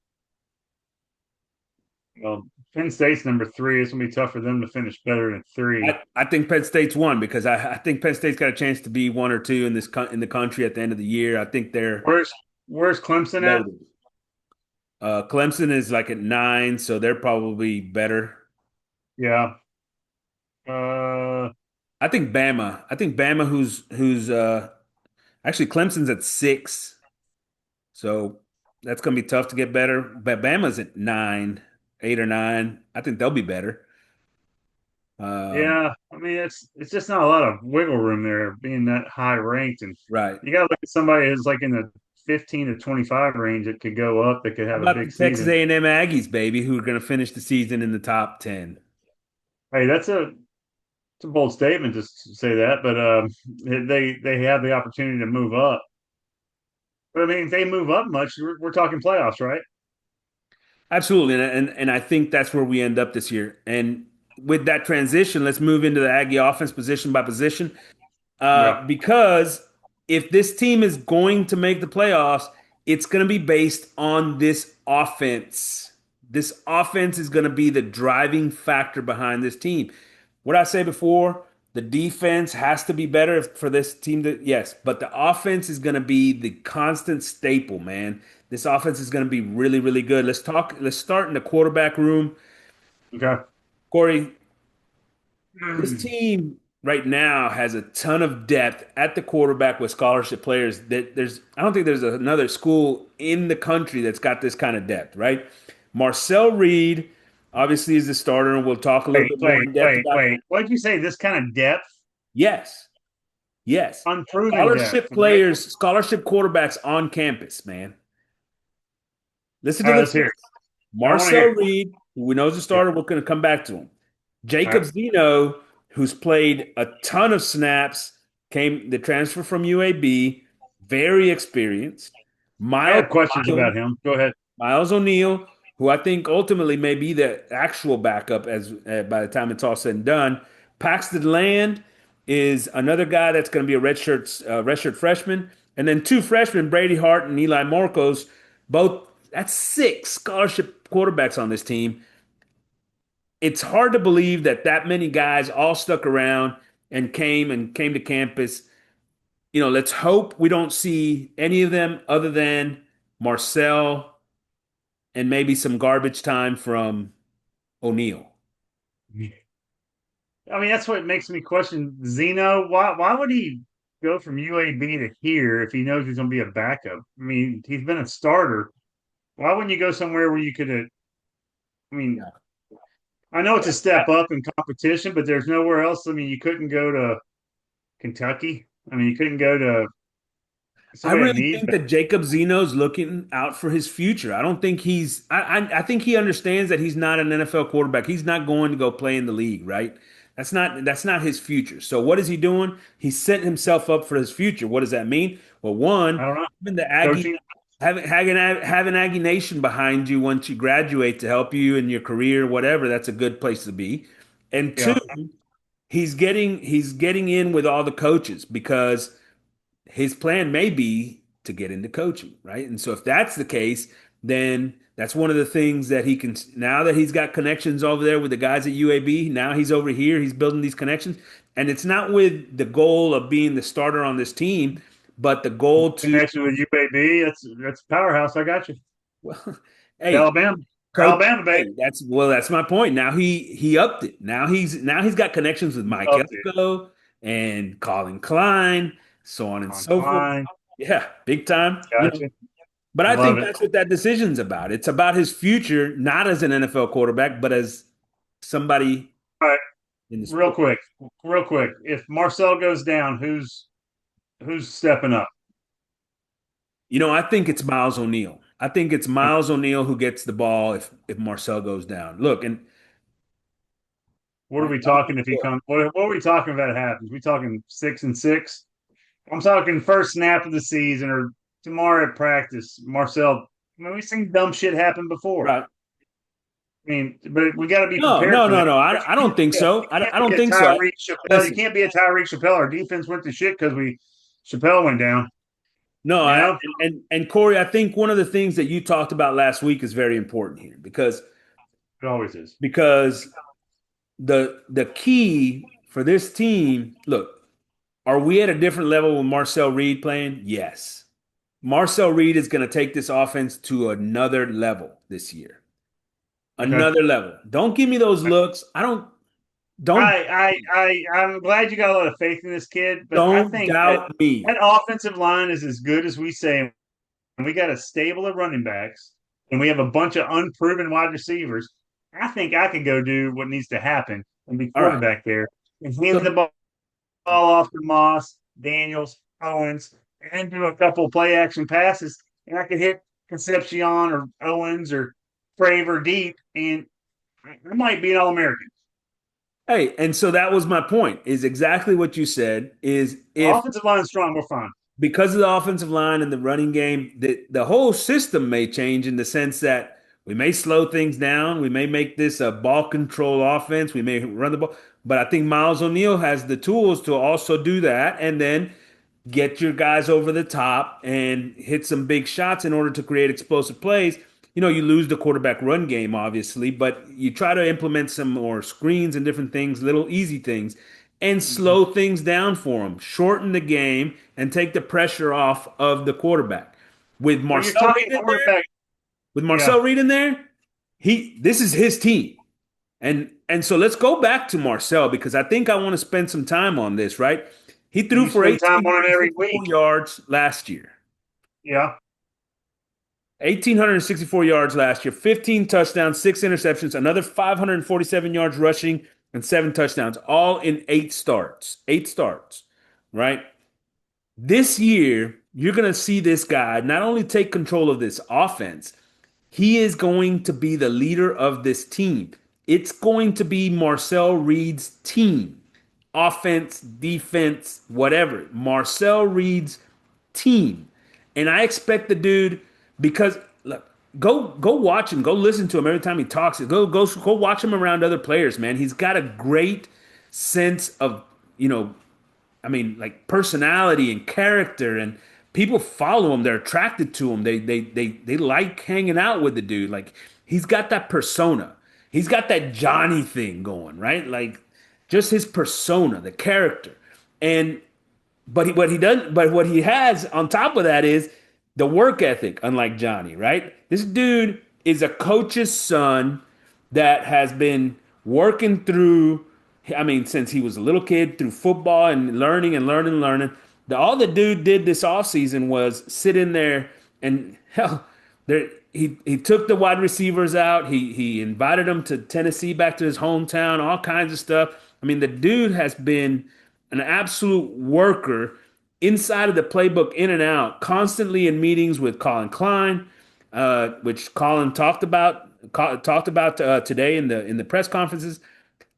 well, Penn State's number three. It's gonna be tough for them to finish better than three. I think Penn State's one because I think Penn State's got a chance to be one or two in in the country at the end of the year. I think they're Where's Where's Clemson at? loaded. Clemson is like at 9, so they're probably better. Yeah. Uh, I think Bama, who's actually Clemson's at 6, so that's gonna be tough to get better. But Bama's at 9, 8 or 9. I think they'll be better. Um, yeah. I mean, it's just not a lot of wiggle room there, being that high ranked, and right. you got to look at somebody who's like in the 15 to 25 range that could go up, that could How have a about the big Texas season. A&M Aggies, baby, who are gonna finish the season in the top 10? Hey, it's a bold statement to say that, but they have the opportunity to move up. But I mean, if they move up much, we're talking playoffs, right? Absolutely, and I think that's where we end up this year. And with that transition, let's move into the Aggie offense position by position. Yeah. Because if this team is going to make the playoffs, it's going to be based on this offense. This offense is going to be the driving factor behind this team. What I say before, the defense has to be better for this team to, yes, but the offense is going to be the constant staple, man. This offense is going to be really, really good. Let's start in the quarterback room. Okay. Corey, this team right now has a ton of depth at the quarterback with scholarship players. I don't think there's another school in the country that's got this kind of depth, right? Marcel Reed obviously is the starter, and we'll talk a little Wait, bit more wait, in depth wait, about. wait. What did you say? This kind of depth, Yes, yes. unproven depth, Scholarship right? players, scholarship quarterbacks on campus, man. Listen All to right, the let's hear it. list. I want to Marcel hear it. Reed, who we know is a Yeah. starter, we're going to come back to him. All Jacob right. Zeno, who's played a ton of snaps, came the transfer from UAB, very experienced. I Miles have questions O'Neal, about him. Go ahead. Miles O'Neal, who I think ultimately may be the actual backup as by the time it's all said and done. Paxton Land is another guy that's going to be a redshirt freshman, and then two freshmen, Brady Hart and Eli Marcos, both. That's 6 scholarship quarterbacks on this team. It's hard to believe that many guys all stuck around and came to campus. Let's hope we don't see any of them other than Marcel and maybe some garbage time from O'Neal. I mean, that's what makes me question Zeno. Why would he go from UAB to here if he knows he's going to be a backup? I mean, he's been a starter. Why wouldn't you go somewhere where you could? I mean, Yeah. I know it's a step up in competition, but there's nowhere else. I mean, you couldn't go to Kentucky. I mean, you couldn't go to I somebody that really needs. think that Jacob Zeno's looking out for his future. I don't think he's. I think he understands that he's not an NFL quarterback. He's not going to go play in the league, right? That's not his future. So what is he doing? He's setting himself up for his future. What does that mean? Well, I one, don't know. having the Aggie Coaching. having Aggie Nation behind you once you graduate to help you in your career, whatever. That's a good place to be. And two, Yeah. he's getting in with all the coaches because his plan may be to get into coaching, right? And so if that's the case, then that's one of the things that he can, now that he's got connections over there with the guys at UAB, now he's over here, he's building these connections. And it's not with the goal of being the starter on this team, but the goal to, Connection with UAB. That's powerhouse. I got you. well, hey, Alabama. coach, Alabama, baby. that's my point. Now he upped it. Now he's got connections with Mike Up there. Elko and Colin Klein, so on and On so forth. Klein. Yeah, big time. Gotcha. But I I love think it. that's what that decision's about. It's about his future, not as an NFL quarterback, but as somebody All right, in the real sport. quick, real quick. If Marcel goes down, who's stepping up? I think it's Miles O'Neal. I think it's Miles O'Neal who gets the ball if Marcel goes down. Look, and What are we Marcel, talking if he comes? What are we talking about? It happens. We talking 6-6? I'm talking first snap of the season or tomorrow at practice. Marcel, I mean, we've seen dumb shit happen before. right? I mean, but we got to be No, prepared no, for no, that. no. But I don't think so. you I can't don't be a think so. Tyreek Chappelle. You Listen, can't be a Tyreek Chappelle. Our defense went to shit because we Chappelle went down. no, You know, and Corey, I think one of the things that you talked about last week is very important here it always is. because the key for this team, look, are we at a different level with Marcel Reed playing? Yes. Marcel Reed is going to take this offense to another level this year. Okay. Another level. Don't give me those looks. Don't I'm glad you got a lot of faith in this kid, but I don't think that doubt me. that offensive line is as good as we say. And we got a stable of running backs, and we have a bunch of unproven wide receivers. I think I could go do what needs to happen and be All right. quarterback there and hand the So ball off to Moss, Daniels, Owens, and do a couple play action passes, and I could hit Concepcion or Owens or Fravor deep, and I might be an All American. hey, and so that was my point, is exactly what you said, is if Offensive line is strong, we're fine. because of the offensive line and the running game, the whole system may change in the sense that we may slow things down. We may make this a ball control offense. We may run the ball. But I think Miles O'Neal has the tools to also do that and then get your guys over the top and hit some big shots in order to create explosive plays. You lose the quarterback run game, obviously, but you try to implement some more screens and different things, little easy things, and slow things down for them, shorten the game, and take the pressure off of the quarterback. With When you're Marcel talking Reed in there, quarterback, with yeah, Marcel Reed in there, this is his team. And so let's go back to Marcel because I think I want to spend some time on this, right? He threw you for spend time on him every 1,864 week. yards last year. Yeah. 1,864 yards last year, 15 touchdowns, six interceptions, another 547 yards rushing, and seven touchdowns, all in eight starts. Eight starts, right? This year, you're going to see this guy not only take control of this offense, he is going to be the leader of this team. It's going to be Marcel Reed's team. Offense, defense, whatever. Marcel Reed's team. And I expect the dude because look, go watch him, go listen to him every time he talks. Go watch him around other players, man. He's got a great sense of, you know, I mean, like personality and character, and people follow him. They're attracted to him. They like hanging out with the dude. Like he's got that persona. He's got that Johnny thing going, right? Like just his persona, the character. And what he does, but what he has on top of that is the work ethic, unlike Johnny, right? This dude is a coach's son that has been working through, I mean, since he was a little kid through football and learning and learning and learning. All the dude did this offseason was sit in there and hell, he took the wide receivers out. He invited them to Tennessee, back to his hometown, all kinds of stuff. I mean, the dude has been an absolute worker inside of the playbook, in and out, constantly in meetings with Colin Klein, which Colin talked about today in the press conferences.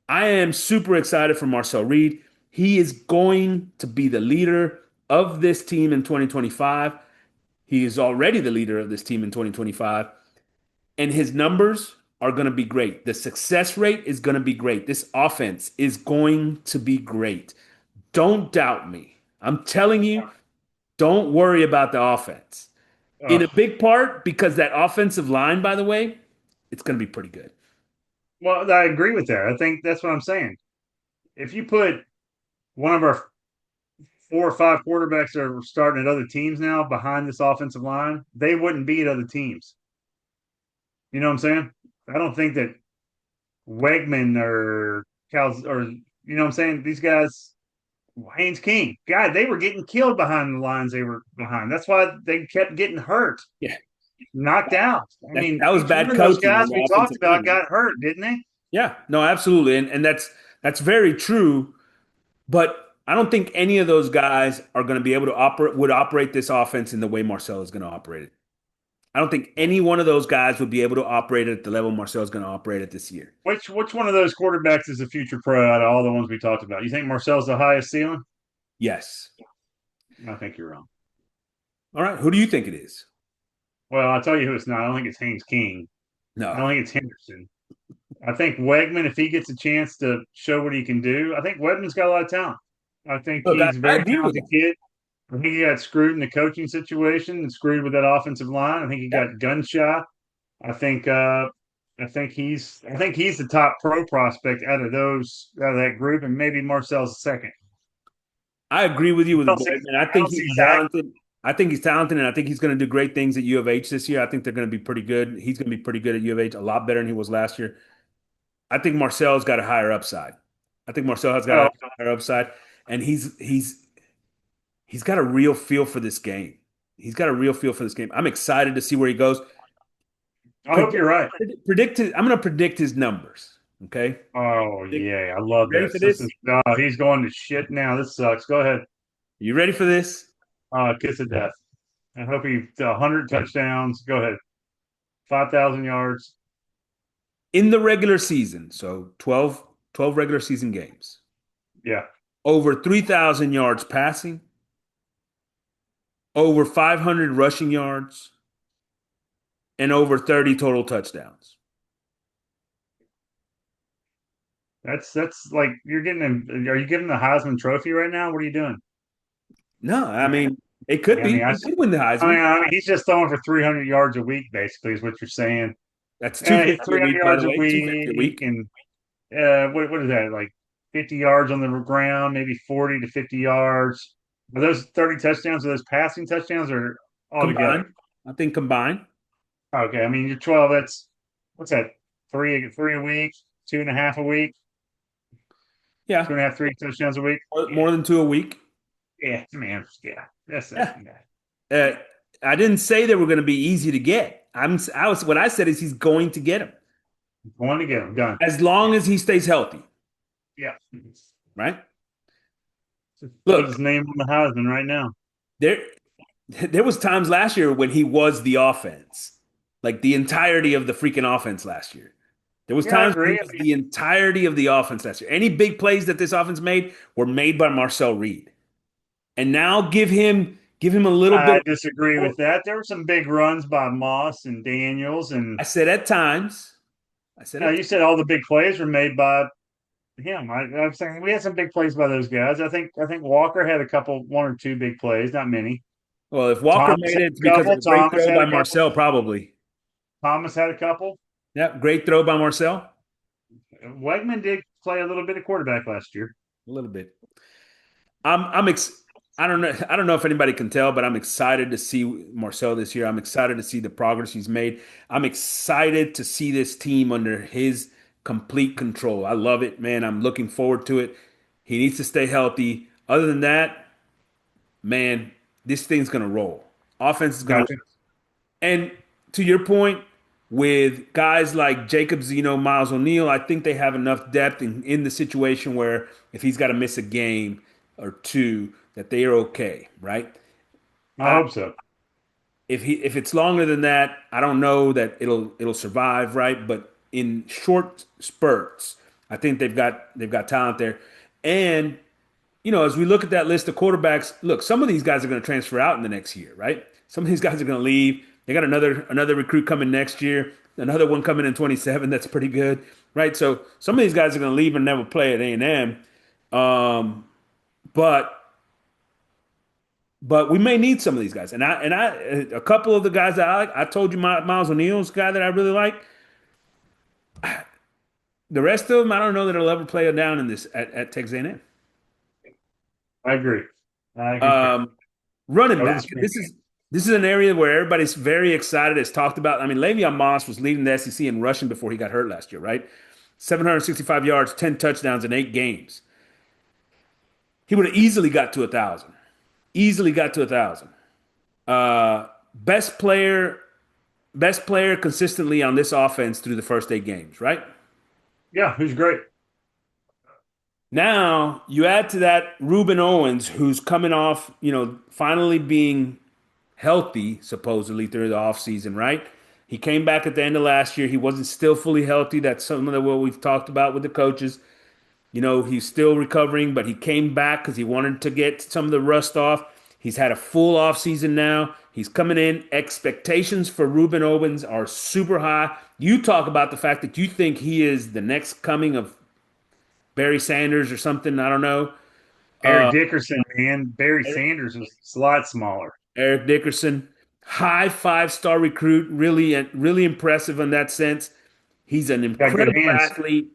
I am super excited for Marcel Reed. He is going to be the leader of this team in 2025. He is already the leader of this team in 2025, and his numbers are going to be great. The success rate is going to be great. This offense is going to be great. Don't doubt me. I'm telling you, don't worry about the offense. In a Ugh. big part, because that offensive line, by the way, it's going to be pretty good. Well, I agree with that. I think that's what I'm saying. If you put one of our 4 or 5 quarterbacks that are starting at other teams now behind this offensive line, they wouldn't beat other teams. You know what I'm saying? I don't think that Wegman or Cal or you know what I'm saying. These guys. Haynes King. God, they were getting killed behind the lines they were behind. That's why they kept getting hurt, Yeah, knocked out. I mean, that was each one bad of those coaching guys on the we talked offensive about line. got hurt, didn't they? Yeah, no, absolutely, and that's very true. But I don't think any of those guys are going to be able to operate this offense in the way Marcel is going to operate it. I don't think any one of those guys would be able to operate it at the level Marcel is going to operate it this year. Which one of those quarterbacks is a future pro out of all the ones we talked about? You think Marcel's the highest ceiling? Yes. I think you're wrong. All right. Who do you think it is? Well, I'll tell you who it's not. I don't think it's Haynes King. I No. don't think it's Henderson. I think Wegman, if he gets a chance to show what he can do, I think Wegman's got a lot of talent. I think Look, he's a I very agree with talented that. kid. I think he got screwed in the coaching situation and screwed with that offensive line. I think he Yeah. got gun shy. I think I think he's the top pro prospect out of that group, and maybe Marcel's the second. I agree with you I with don't see Wegman. I I think don't see he's Zach. talented. I think he's talented, and I think he's going to do great things at U of H this year. I think they're going to be pretty good. He's going to be pretty good at U of H, a lot better than he was last year. I think Marcel's got a higher upside. I think Marcel has got Oh, a higher upside, and he's got a real feel for this game. He's got a real feel for this game. I'm excited to see where he goes. I hope you're right. I'm going to predict his numbers. Okay. Oh You yeah, I love ready for this. This is this? he's going to shit now. This sucks. Go ahead. You ready for this? Kiss of death. I hope he 100 touchdowns. Go ahead. 5,000 yards. In the regular season, so 12 regular season games, Yeah, over 3,000 yards passing, over 500 rushing yards, and over 30 total touchdowns. that's like you're getting him. Are you giving the Heisman Trophy right now? What are you doing? No, I I mean, mean, it could I mean, be. I, He could win the I mean, Heisman. I mean, he's just throwing for 300 yards a week, basically, is what you're saying. That's He's 250 a 300 week, by yards the a way. 250 a week, week. and what is that? Like 50 yards on the ground, maybe 40 to 50 yards. Are those 30 touchdowns? Are those passing touchdowns, or all together? Combined. I think combined. Okay, I mean, you're 12. That's what's that? Three a week, 2.5 a week, two Yeah. and a half, three touchdowns a week. More than two a week. Yeah, man, yeah, that's that. Yeah. Yeah. Uh, I didn't say they were going to be easy to get. What I said is he's going to get them Going to get him done. as long as he stays healthy, Yeah, right? put his Look, name on the Heisman right now. there there was times last year when he was the offense, like the entirety of the freaking offense last year. There was Yeah, I times when agree. he was the entirety of the offense last year. Any big plays that this offense made were made by Marcel Reed. And now give him a little bit I of disagree support. with that. There were some big runs by Moss and Daniels, and I said at times. I said at you said all the big plays were made by him. I'm saying we had some big plays by those guys. I think Walker had a couple, one or two big plays, not many. Well, if Walker Thomas made had it, it's a because of couple. a great Thomas throw had by a couple. Marcel, probably. Thomas had a couple. Yeah, great throw by Marcel. Wegman did play a little bit of quarterback last year. A little bit. I'm I don't know if anybody can tell, but I'm excited to see Marcel this year. I'm excited to see the progress he's made. I'm excited to see this team under his complete control. I love it, man. I'm looking forward to it. He needs to stay healthy. Other than that, man, this thing's gonna roll. Offense is gonna. Gotcha. And to your point, with guys like Jacob Zeno, Miles O'Neill, I think they have enough depth in the situation where if he's got to miss a game or two, that they are okay, right? I I, hope so. if it's longer than that, I don't know that it'll survive, right? But in short spurts, I think they've got talent there. And as we look at that list of quarterbacks, look, some of these guys are going to transfer out in the next year, right? Some of these guys are going to leave. They got another recruit coming next year, another one coming in 27. That's pretty good, right? So some of these guys are going to leave and never play at A&M. But we may need some of these guys. And I a couple of the guys that I like, I told you Miles O'Neill's a guy that I really like. The rest of them, I don't know that I'll ever play down in this at Texas A&M. I agree. I concur. Um, Running Go to the back. screen. This is an area where everybody's very excited. It's talked about. I mean, Le'Veon Moss was leading the SEC in rushing before he got hurt last year, right? 765 yards, 10 touchdowns in 8 games. He would have easily got to 1,000. Easily got to 1,000. Uh, best player, best player consistently on this offense through the first 8 games, right? Yeah, who's great. Now you add to that Ruben Owens, who's coming off, finally being healthy, supposedly through the offseason, right? He came back at the end of last year. He wasn't still fully healthy. That's some of what we've talked about with the coaches. He's still recovering, but he came back because he wanted to get some of the rust off. He's had a full offseason now. He's coming in. Expectations for Ruben Owens are super high. You talk about the fact that you think he is the next coming of Barry Sanders or something. I don't know. Eric Uh, Dickerson, man. Barry Sanders was a lot smaller. Eric Dickerson, high 5-star recruit, really impressive in that sense. He's an Got good incredible hands. athlete,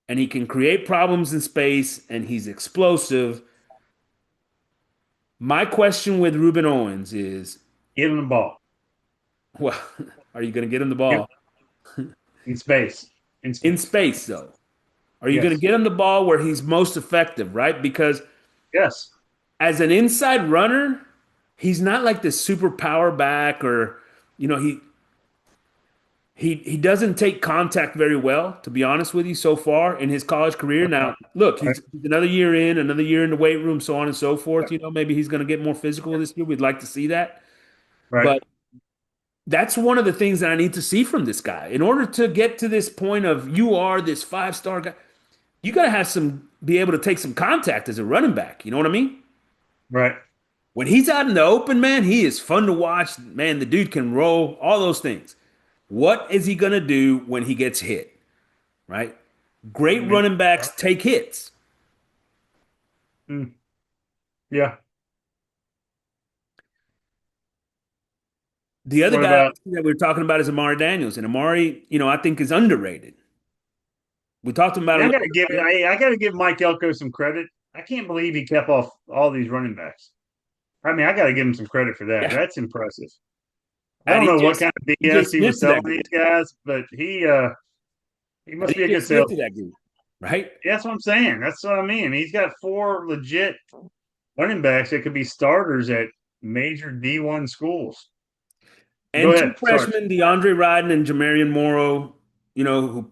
and he can create problems in space, and he's explosive. My question with Ruben Owens is, Give him the ball. well, are you going to get him the Give, ball in space. In in space. space, though? Are you going to Yes. get him the ball where he's most effective, right? Because Yes. as an inside runner, he's not like this super power back or, you know, he doesn't take contact very well, to be honest with you, so far in his college career. Now, look, Right. he's another year in the weight room, so on and so forth. Maybe he's going to get more physical this year. We'd like to see that. Right. But that's one of the things that I need to see from this guy. In order to get to this point of you are this 5-star guy, you got to have be able to take some contact as a running back. You know what I mean? Right. When he's out in the open, man, he is fun to watch. Man, the dude can roll, all those things. What is he going to do when he gets hit? Right? Great running backs take hits. Mm, yeah. The other What guy about that we were talking about is Amari Daniels, and Amari, I think is underrated. We talked about it a I little gotta give bit. I gotta give Mike Elko some credit. I can't believe he kept off all these running backs. I mean, I gotta give him some credit for that. Yeah, That's impressive. I add don't know EJ what kind of EJ BS he Smith was to that selling group. these guys, but he Add must be a EJ good Smith to salesman. that group, right? Yeah, that's what I'm saying. That's what I mean. He's got four legit running backs that could be starters at major D1 schools. Go And two ahead. Sorry. freshmen, DeAndre Ryden and Jamarian Morrow. Who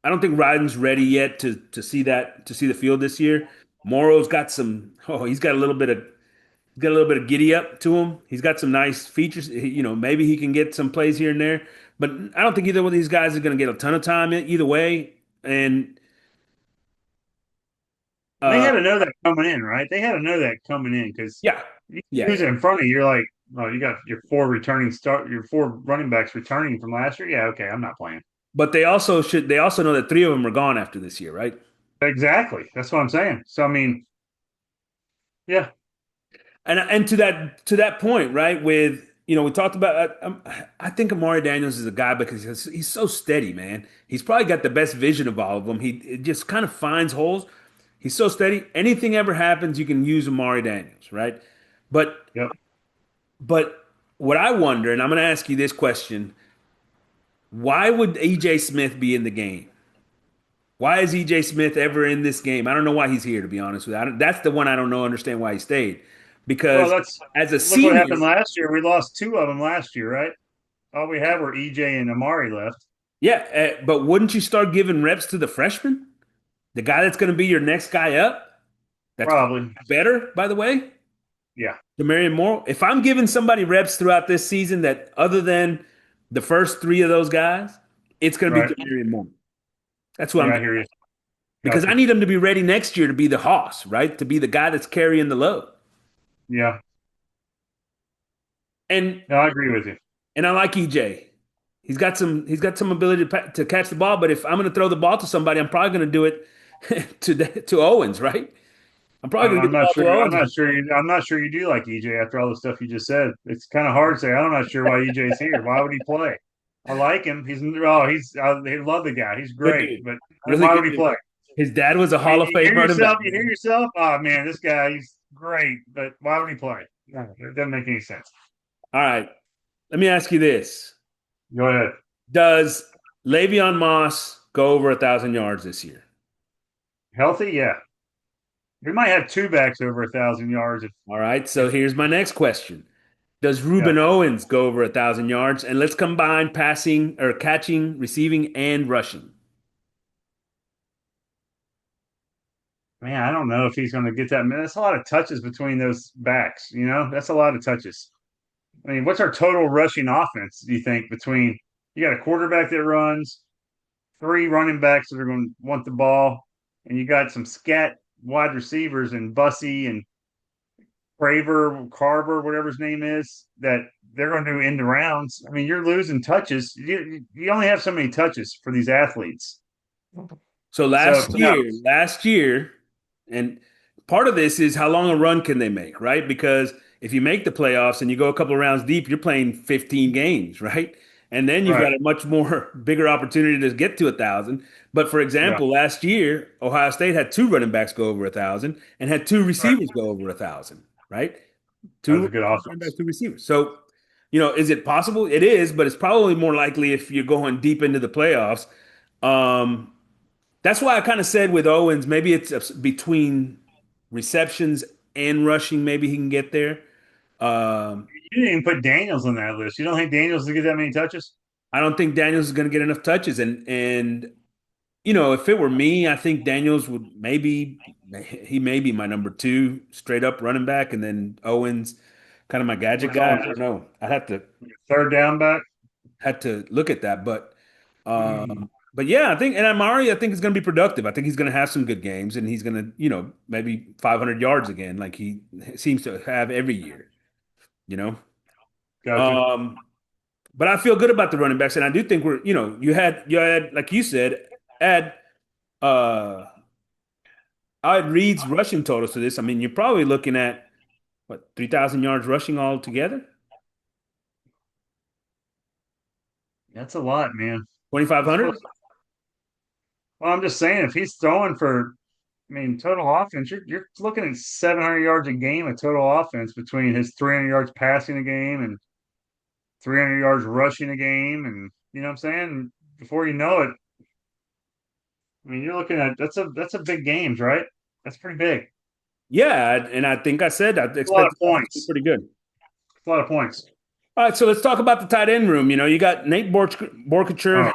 I don't think Ryden's ready yet to see the field this year. Morrow's got some. Oh, he's got a little bit of giddy up to him. He's got some nice features. Maybe he can get some plays here and there. But I don't think either one of these guys is going to get a ton of time either way. And They uh, had to know that coming in, right? They had to know that coming in because yeah, you yeah, use yeah. it in front of you. You're like, oh, you got your four running backs returning from last year. Yeah, okay, I'm not playing. But they also know that three of them are gone after this year, right? Exactly. That's what I'm saying. So I mean, yeah, And to that point, right? With we talked about. I think Amari Daniels is a guy because he's so steady, man. He's probably got the best vision of all of them. He it just kind of finds holes. He's so steady. Anything ever happens, you can use Amari Daniels, right? But yep. but what I wonder, and I'm going to ask you this question: why would EJ Smith be in the game? Why is EJ Smith ever in this game? I don't know why he's here, to be honest with you. That's the one I don't know, understand why he stayed. Well, Because that's as a look what senior, happened last year. We lost two of them last year, right? All we had were EJ and Amari left. yeah, but wouldn't you start giving reps to the freshman? The guy that's going to be your next guy up? That's Probably. better, by the way, Yeah. Demarion Moore. If I'm giving somebody reps throughout this season that other than the first three of those guys, it's going to be Right. Demarion Moore. That's what I'm Yeah, I doing. hear you. Because I Gotcha. need him to be ready next year to be the hoss, right? To be the guy that's carrying the load. Yeah. And No, I agree with you. and I like EJ. He's got some ability to catch the ball, but if I'm going to throw the ball to somebody, I'm probably going to do it to Owens, right? I'm probably going to I'm get the not ball sure. to I'm Owens. not sure. I'm not sure you do like EJ after all the stuff you just said. It's kind of hard to say. I'm not sure why EJ's here. Why would he play? I like him. I love the guy. He's Good great. dude. But Really why good would he dude. play? His dad was a I mean, Hall of Fame running back, you hear man. yourself. Oh man, this guy, he's great. But why would he play? No, it doesn't make any sense. All right. Let me ask you this. Go ahead. Does Le'Veon Moss go over 1,000 yards this year? Healthy? Yeah. We might have two backs over 1,000 yards. If, All right, so if here's my next question. Does yeah, Ruben Owens go over 1,000 yards? And let's combine passing or catching, receiving, and rushing. man, I don't know if he's going to get that. Man, that's a lot of touches between those backs. That's a lot of touches. I mean, what's our total rushing offense? Do you think between you got a quarterback that runs, three running backs that are going to want the ball, and you got some scat wide receivers and Bussy and Carver, whatever his name is, that they're going to do end rounds. I mean, you're losing touches. You only have so many touches for these athletes. So So if you last year, and part of this is how long a run can they make, right? Because if you make the playoffs and you go a couple of rounds deep, you're playing 15 games, right? And then you've right, got a much more bigger opportunity to get to 1,000. But for yeah, example, last year, Ohio State had two running backs go over 1,000 and had two right, receivers go over 1,000, right? that was Two a good running backs, offense. two receivers. So, is it possible? It is, but it's probably more likely if you're going deep into the playoffs. Um, that's why I kind of said with Owens, maybe it's between receptions and rushing. Maybe he can get there. Um, You didn't even put Daniels on that list. You don't think Daniels will get that many touches? I don't think Daniels is going to get enough touches, and if it were me, I think Daniels would may be my number two straight up running back, and then Owens, kind of my gadget What's guy. I Owens? don't know. I'd have to Third down back? look at that, but yeah, I think and Amari, I think is going to be productive. I think he's going to have some good games, and he's going to, maybe 500 yards again, like he seems to have every year. You know, Gotcha. um, but I feel good about the running backs, and I do think you had like you said, add uh, I had Reed's rushing totals to this. I mean, you're probably looking at what 3,000 yards rushing altogether, That's a lot, man. He's supposed 2,500. to, well, I'm just saying, if he's throwing for, I mean, total offense, you're looking at 700 yards a game of total offense between his 300 yards passing a game and 300 yards rushing a game. And you know what I'm saying? Before you know it, I mean, you're looking at that's a big games, right? That's pretty big. Yeah, and I think I said I A lot expect of the offense to be points. pretty good. A lot of points. All right, so let's talk about the tight end room. You got Nate Oh, Borkature,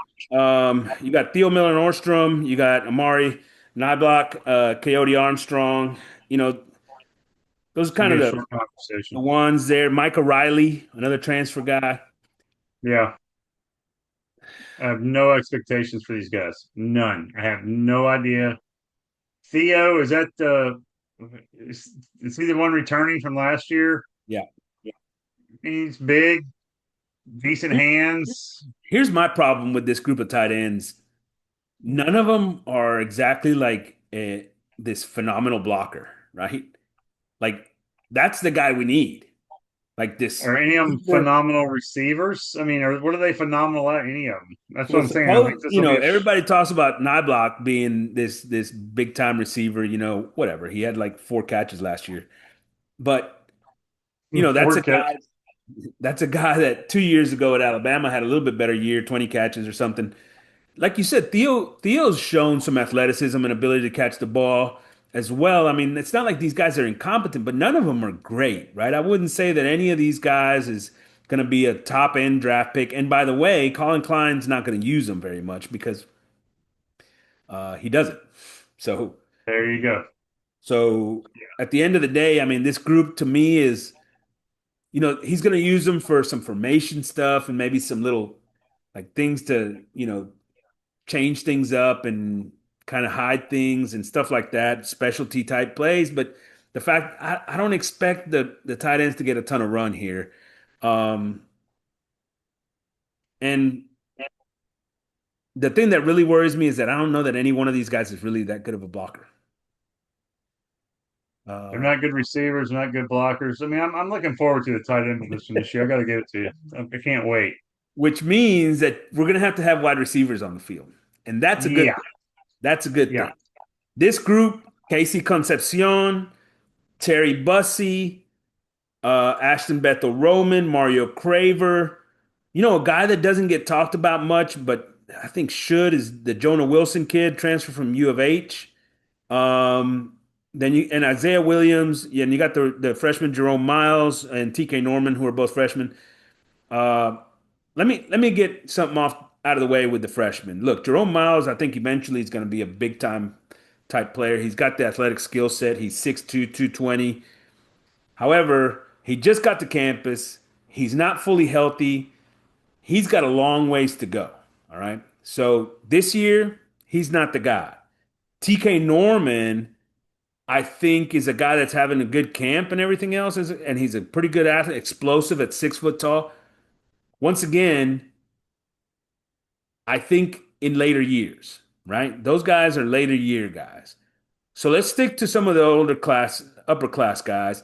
you got Theo Miller Nordstrom, you got Amari Niblock, Coyote Armstrong. You know, those are it's gonna kind be of a the short conversation. ones there. Micah Riley, another transfer guy. Yeah. I have no expectations for these guys. None. I have no idea. Theo, is he the one returning from last year? Yeah. He's big, decent Here- hands. Here's my problem with this group of tight ends. None of them are exactly like this phenomenal blocker, right? Like that's the guy we need. Like this. Are any of them phenomenal receivers? I mean, what are they phenomenal at? Any of them? That's what Well, I'm saying. I think suppose this will be a everybody talks about Niblock being this big time receiver. Whatever he had like four catches last year, but four catch. that's a guy that 2 years ago at Alabama had a little bit better year, 20 catches or something. Like you said, Theo's shown some athleticism and ability to catch the ball as well. I mean, it's not like these guys are incompetent, but none of them are great, right? I wouldn't say that any of these guys is going to be a top end draft pick. And by the way, Colin Klein's not going to use them very much because he doesn't. So, There you go. so at the end of the day, I mean, this group to me is, he's going to use them for some formation stuff and maybe some little like things to, change things up and kind of hide things and stuff like that, specialty type plays. But the fact I don't expect the tight ends to get a ton of run here. Um, and the thing that really worries me is that I don't know that any one of these guys is really that good of a blocker. They're Uh, not good receivers, not good blockers. I mean, I'm looking forward to the tight end position this year. I got to give it to you. I can't wait. which means that we're going to have wide receivers on the field. And that's a good Yeah, thing. That's a good yeah. thing. This group, Casey Concepcion, Terry Bussey, Ashton Bethel Roman, Mario Craver. A guy that doesn't get talked about much, but I think should is the Jonah Wilson kid, transfer from U of H. Um, then you and Isaiah Williams, yeah, and you got the freshman Jerome Miles and TK Norman, who are both freshmen. Uh, let me get something off out of the way with the freshmen. Look, Jerome Miles, I think eventually is going to be a big time type player. He's got the athletic skill set. He's 6'2", 220. However, he just got to campus. He's not fully healthy. He's got a long ways to go. All right. So this year, he's not the guy. TK Norman, I think, is a guy that's having a good camp and everything else, and he's a pretty good athlete, explosive at 6 foot tall. Once again, I think in later years, right? Those guys are later year guys. So let's stick to some of the older class, upper class guys.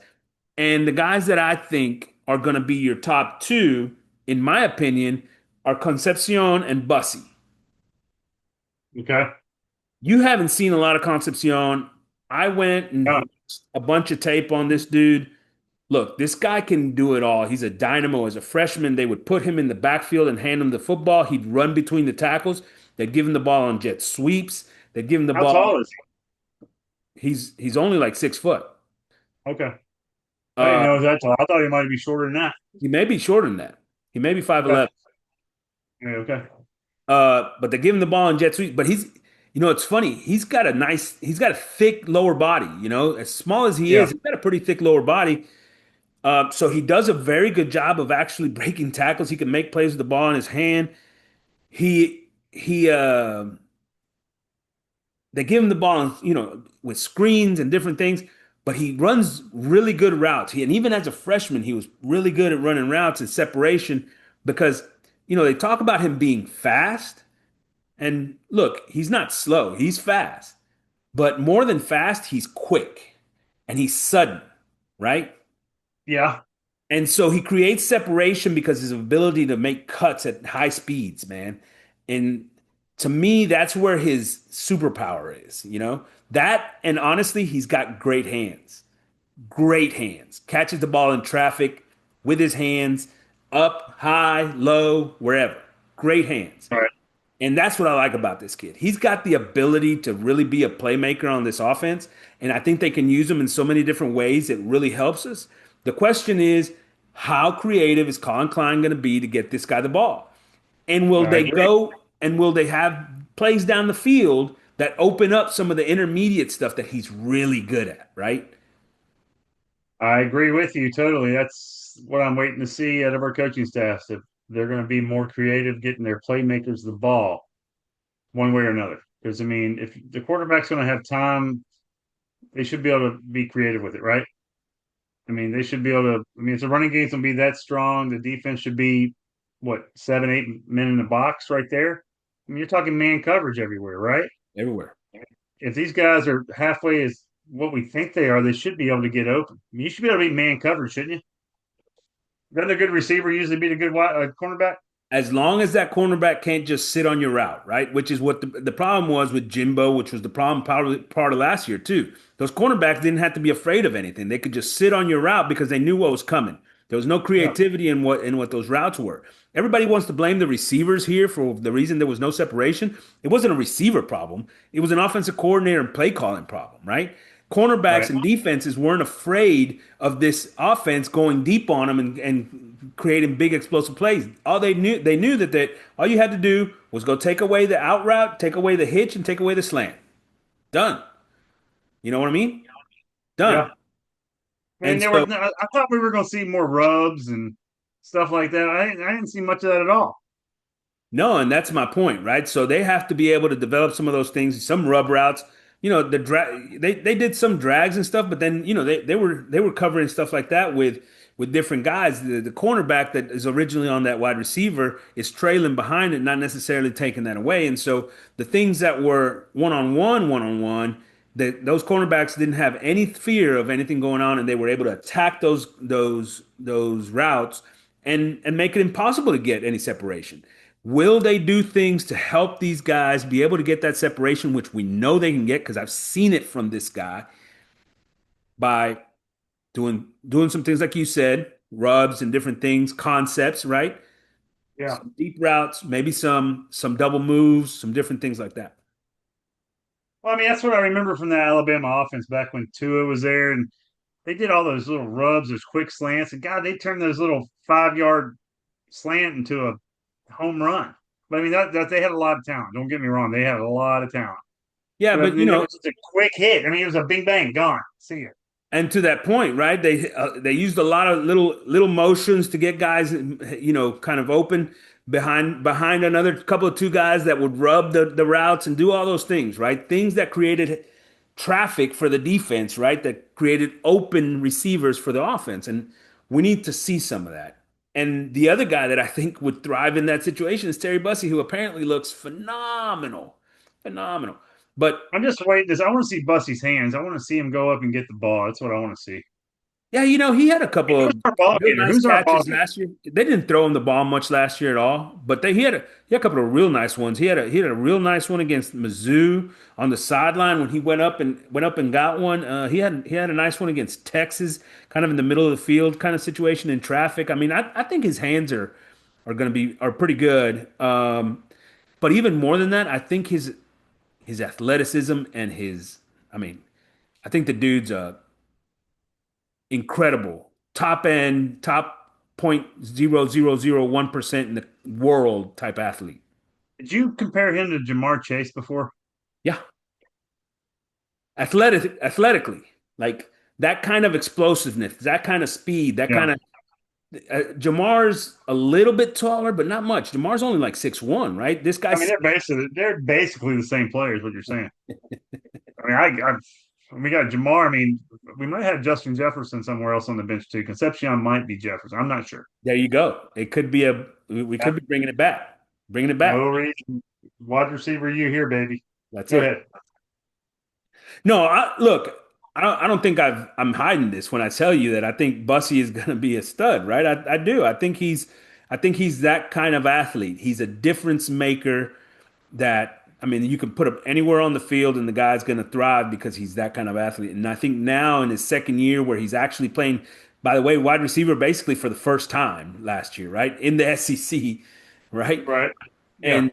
And the guys that I think are going to be your top two, in my opinion, are Concepcion and Bussy. Okay. You haven't seen a lot of Concepcion. I went and Yeah. watched a bunch of tape on this dude. Look, this guy can do it all. He's a dynamo. As a freshman, they would put him in the backfield and hand him the football. He'd run between the tackles. They'd give him the ball on jet sweeps. They'd give him the How ball. tall is He's only like 6 foot. he? Okay. I didn't Uh, know he was that tall. I thought he might be shorter than that. he may be shorter than that. He may be Okay. 5'11". Yeah, okay. But they give him the ball in jet sweep. But it's funny. He's got a thick lower body. As small as he Yeah. is, he's got a pretty thick lower body. So he does a very good job of actually breaking tackles. He can make plays with the ball in his hand. He they give him the ball, with screens and different things, but he runs really good routes. And even as a freshman, he was really good at running routes and separation because, they talk about him being fast. And look, he's not slow, he's fast. But more than fast, he's quick and he's sudden, right? Yeah. And so he creates separation because his ability to make cuts at high speeds, man. And to me, that's where his superpower is. That and honestly, he's got great hands. Great hands. Catches the ball in traffic with his hands, up, high, low, wherever. Great hands. All right. And that's what I like about this kid. He's got the ability to really be a playmaker on this offense. And I think they can use him in so many different ways. It really helps us. The question is, how creative is Colin Klein going to be to get this guy the ball? And will I they agree. go and will they have plays down the field that open up some of the intermediate stuff that he's really good at, right? I agree with you totally. That's what I'm waiting to see out of our coaching staffs. If they're going to be more creative getting their playmakers the ball one way or another. Because I mean, if the quarterback's going to have time, they should be able to be creative with it, right? I mean, they should be able to. I mean, if the running game's going to be that strong, the defense should be what 7, 8 men in the box right there. I mean, you're talking man coverage everywhere, right? Everywhere. If these guys are halfway as what we think they are, they should be able to get open. I mean, you should be able to beat man coverage, shouldn't you? Doesn't a good receiver usually beat a good cornerback? As long as that cornerback can't just sit on your route, right? Which is what the problem was with Jimbo, which was the problem part of last year, too. Those cornerbacks didn't have to be afraid of anything. They could just sit on your route because they knew what was coming. There was no Yeah. creativity in what those routes were. Everybody wants to blame the receivers here for the reason there was no separation. It wasn't a receiver problem. It was an offensive coordinator and play calling problem, right? Cornerbacks Right. and defenses weren't afraid of this offense going deep on them and creating big explosive plays. All they knew that all you had to do was go take away the out route, take away the hitch, and take away the slant. Done. You know what I mean? Done. Yeah. I mean, And there were. so I thought we were going to see more rubs and stuff like that. I didn't see much of that at all. no, and that's my point, right? So they have to be able to develop some of those things, some rub routes. They did some drags and stuff, but then they were covering stuff like that with different guys. The cornerback that is originally on that wide receiver is trailing behind it, not necessarily taking that away. And so the things that were one on one, that those cornerbacks didn't have any fear of anything going on, and they were able to attack those routes and make it impossible to get any separation. Will they do things to help these guys be able to get that separation, which we know they can get because I've seen it from this guy by doing some things like you said, rubs and different things, concepts, right? Yeah. Some deep routes, maybe some double moves, some different things like that. Well, I mean, that's what I remember from the Alabama offense back when Tua was there, and they did all those little rubs, those quick slants, and God, they turned those little 5 yard slant into a home run. But I mean, that they had a lot of talent. Don't get me wrong, they had a lot of talent. Yeah, But I but mean, it was just a quick hit. I mean, it was a bing bang, gone. See you. and to that point, right? They used a lot of little motions to get guys, kind of open behind another couple of two guys that would rub the routes and do all those things, right? Things that created traffic for the defense, right? That created open receivers for the offense, and we need to see some of that. And the other guy that I think would thrive in that situation is Terry Bussey, who apparently looks phenomenal, phenomenal. But I'm just waiting. This I want to see Bussey's hands. I want to see him go up and get the ball. That's what I want to see. yeah, he had a couple Who's of our ball real getter? nice Who's our ball catches getter? last year. They didn't throw him the ball much last year at all, but he had a couple of real nice ones. He had a real nice one against Mizzou on the sideline when he went up and got one. He had a nice one against Texas, kind of in the middle of the field kind of situation in traffic. I mean, I think his hands are going to are pretty good. But even more than that, I think his athleticism and I mean, I think the dude's incredible. Top end, top 0.0001% in the world type athlete. Did you compare him to Jamar Chase before? Yeah. Athletically, like that kind of explosiveness, that kind of speed, that Yeah. kind of Jamar's a little bit taller, but not much. Jamar's only like 6'1", right? This I mean, guy's they're basically the same players. What you're saying. I mean, we got Jamar. I mean, we might have Justin Jefferson somewhere else on the bench too. Concepcion might be Jefferson. I'm not sure. there you go. It could be we Yeah. could be bringing it back. Bringing it back. Will Reed, wide receiver, you here, baby? That's Go it. ahead. No, look, I don't think I'm hiding this when I tell you that I think Bussy is going to be a stud, right? I do. I think he's that kind of athlete. He's a difference maker that, I mean, you can put him anywhere on the field and the guy's going to thrive because he's that kind of athlete. And I think now in his second year where he's actually playing, by the way, wide receiver basically for the first time last year, right? In the SEC, right? Right. Yeah.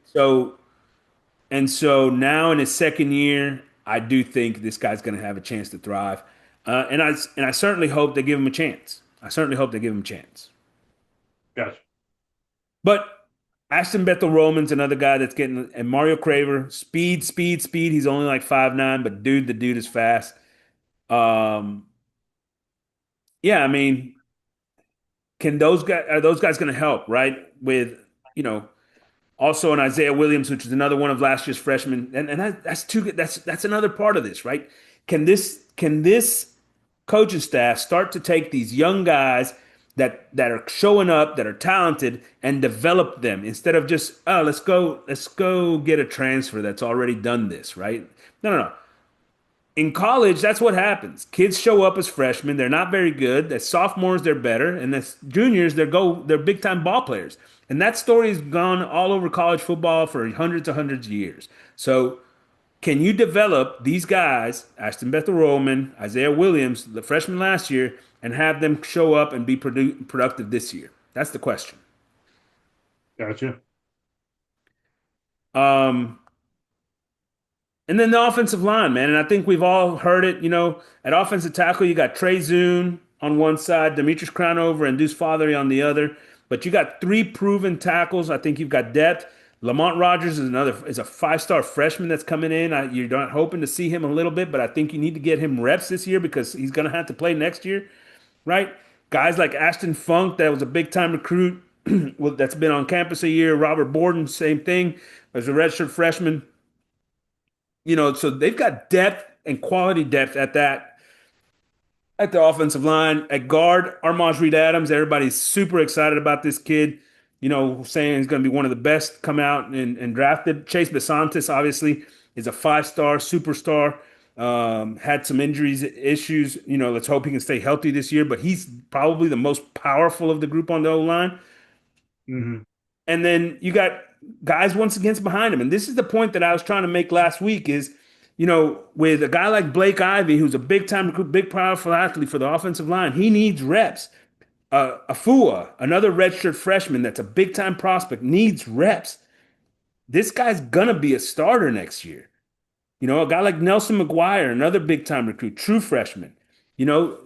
And so now in his second year, I do think this guy's going to have a chance to thrive, and I certainly hope they give him a chance. I certainly hope they give him a chance. Gotcha. But Ashton Bethel Roman's another guy that's getting, and Mario Craver, speed, speed, speed. He's only like 5'9", but the dude is fast. Um, yeah, I mean, can those guys are those guys going to help, right? With you know also an Isaiah Williams, which is another one of last year's freshmen, and that's too good. That's another part of this, right? Can this coaching staff start to take these young guys that are showing up, that are talented, and develop them instead of just let's go get a transfer that's already done this, right? No, no, no. In college, that's what happens. Kids show up as freshmen. They're not very good. As sophomores, they're better, and as juniors, they're big time ball players. And that story has gone all over college football for hundreds of years. So, can you develop these guys, Ashton Bethel Roman, Isaiah Williams, the freshman last year, and have them show up and be productive this year? That's the question. Gotcha. Um, And then the offensive line, man. And I think we've all heard it. At offensive tackle, you got Trey Zune on one side, Demetrius Crownover, and Deuce Fathery on the other. But you got three proven tackles. I think you've got depth. Lamont Rogers is a five-star freshman that's coming in. You're not hoping to see him a little bit, but I think you need to get him reps this year because he's going to have to play next year, right? Guys like Ashton Funk, that was a big-time recruit that's been on campus a year. Robert Borden, same thing, as a redshirt freshman. So they've got depth and quality depth at the offensive line. At guard, Armaj Reed Adams, everybody's super excited about this kid, saying he's going to be one of the best come out and drafted. Chase Besantis, obviously, is a five-star superstar. Had some injuries, issues. Let's hope he can stay healthy this year, but he's probably the most powerful of the group on the O-line. Hmm. And then you got guys once against behind him. And this is the point that I was trying to make last week is, with a guy like Blake Ivy, who's a big time, big powerful athlete for the offensive line, he needs reps. Afua, another redshirt freshman that's a big time prospect, needs reps. This guy's gonna be a starter next year. You know, a guy like Nelson McGuire, another big time recruit, true freshman. You know,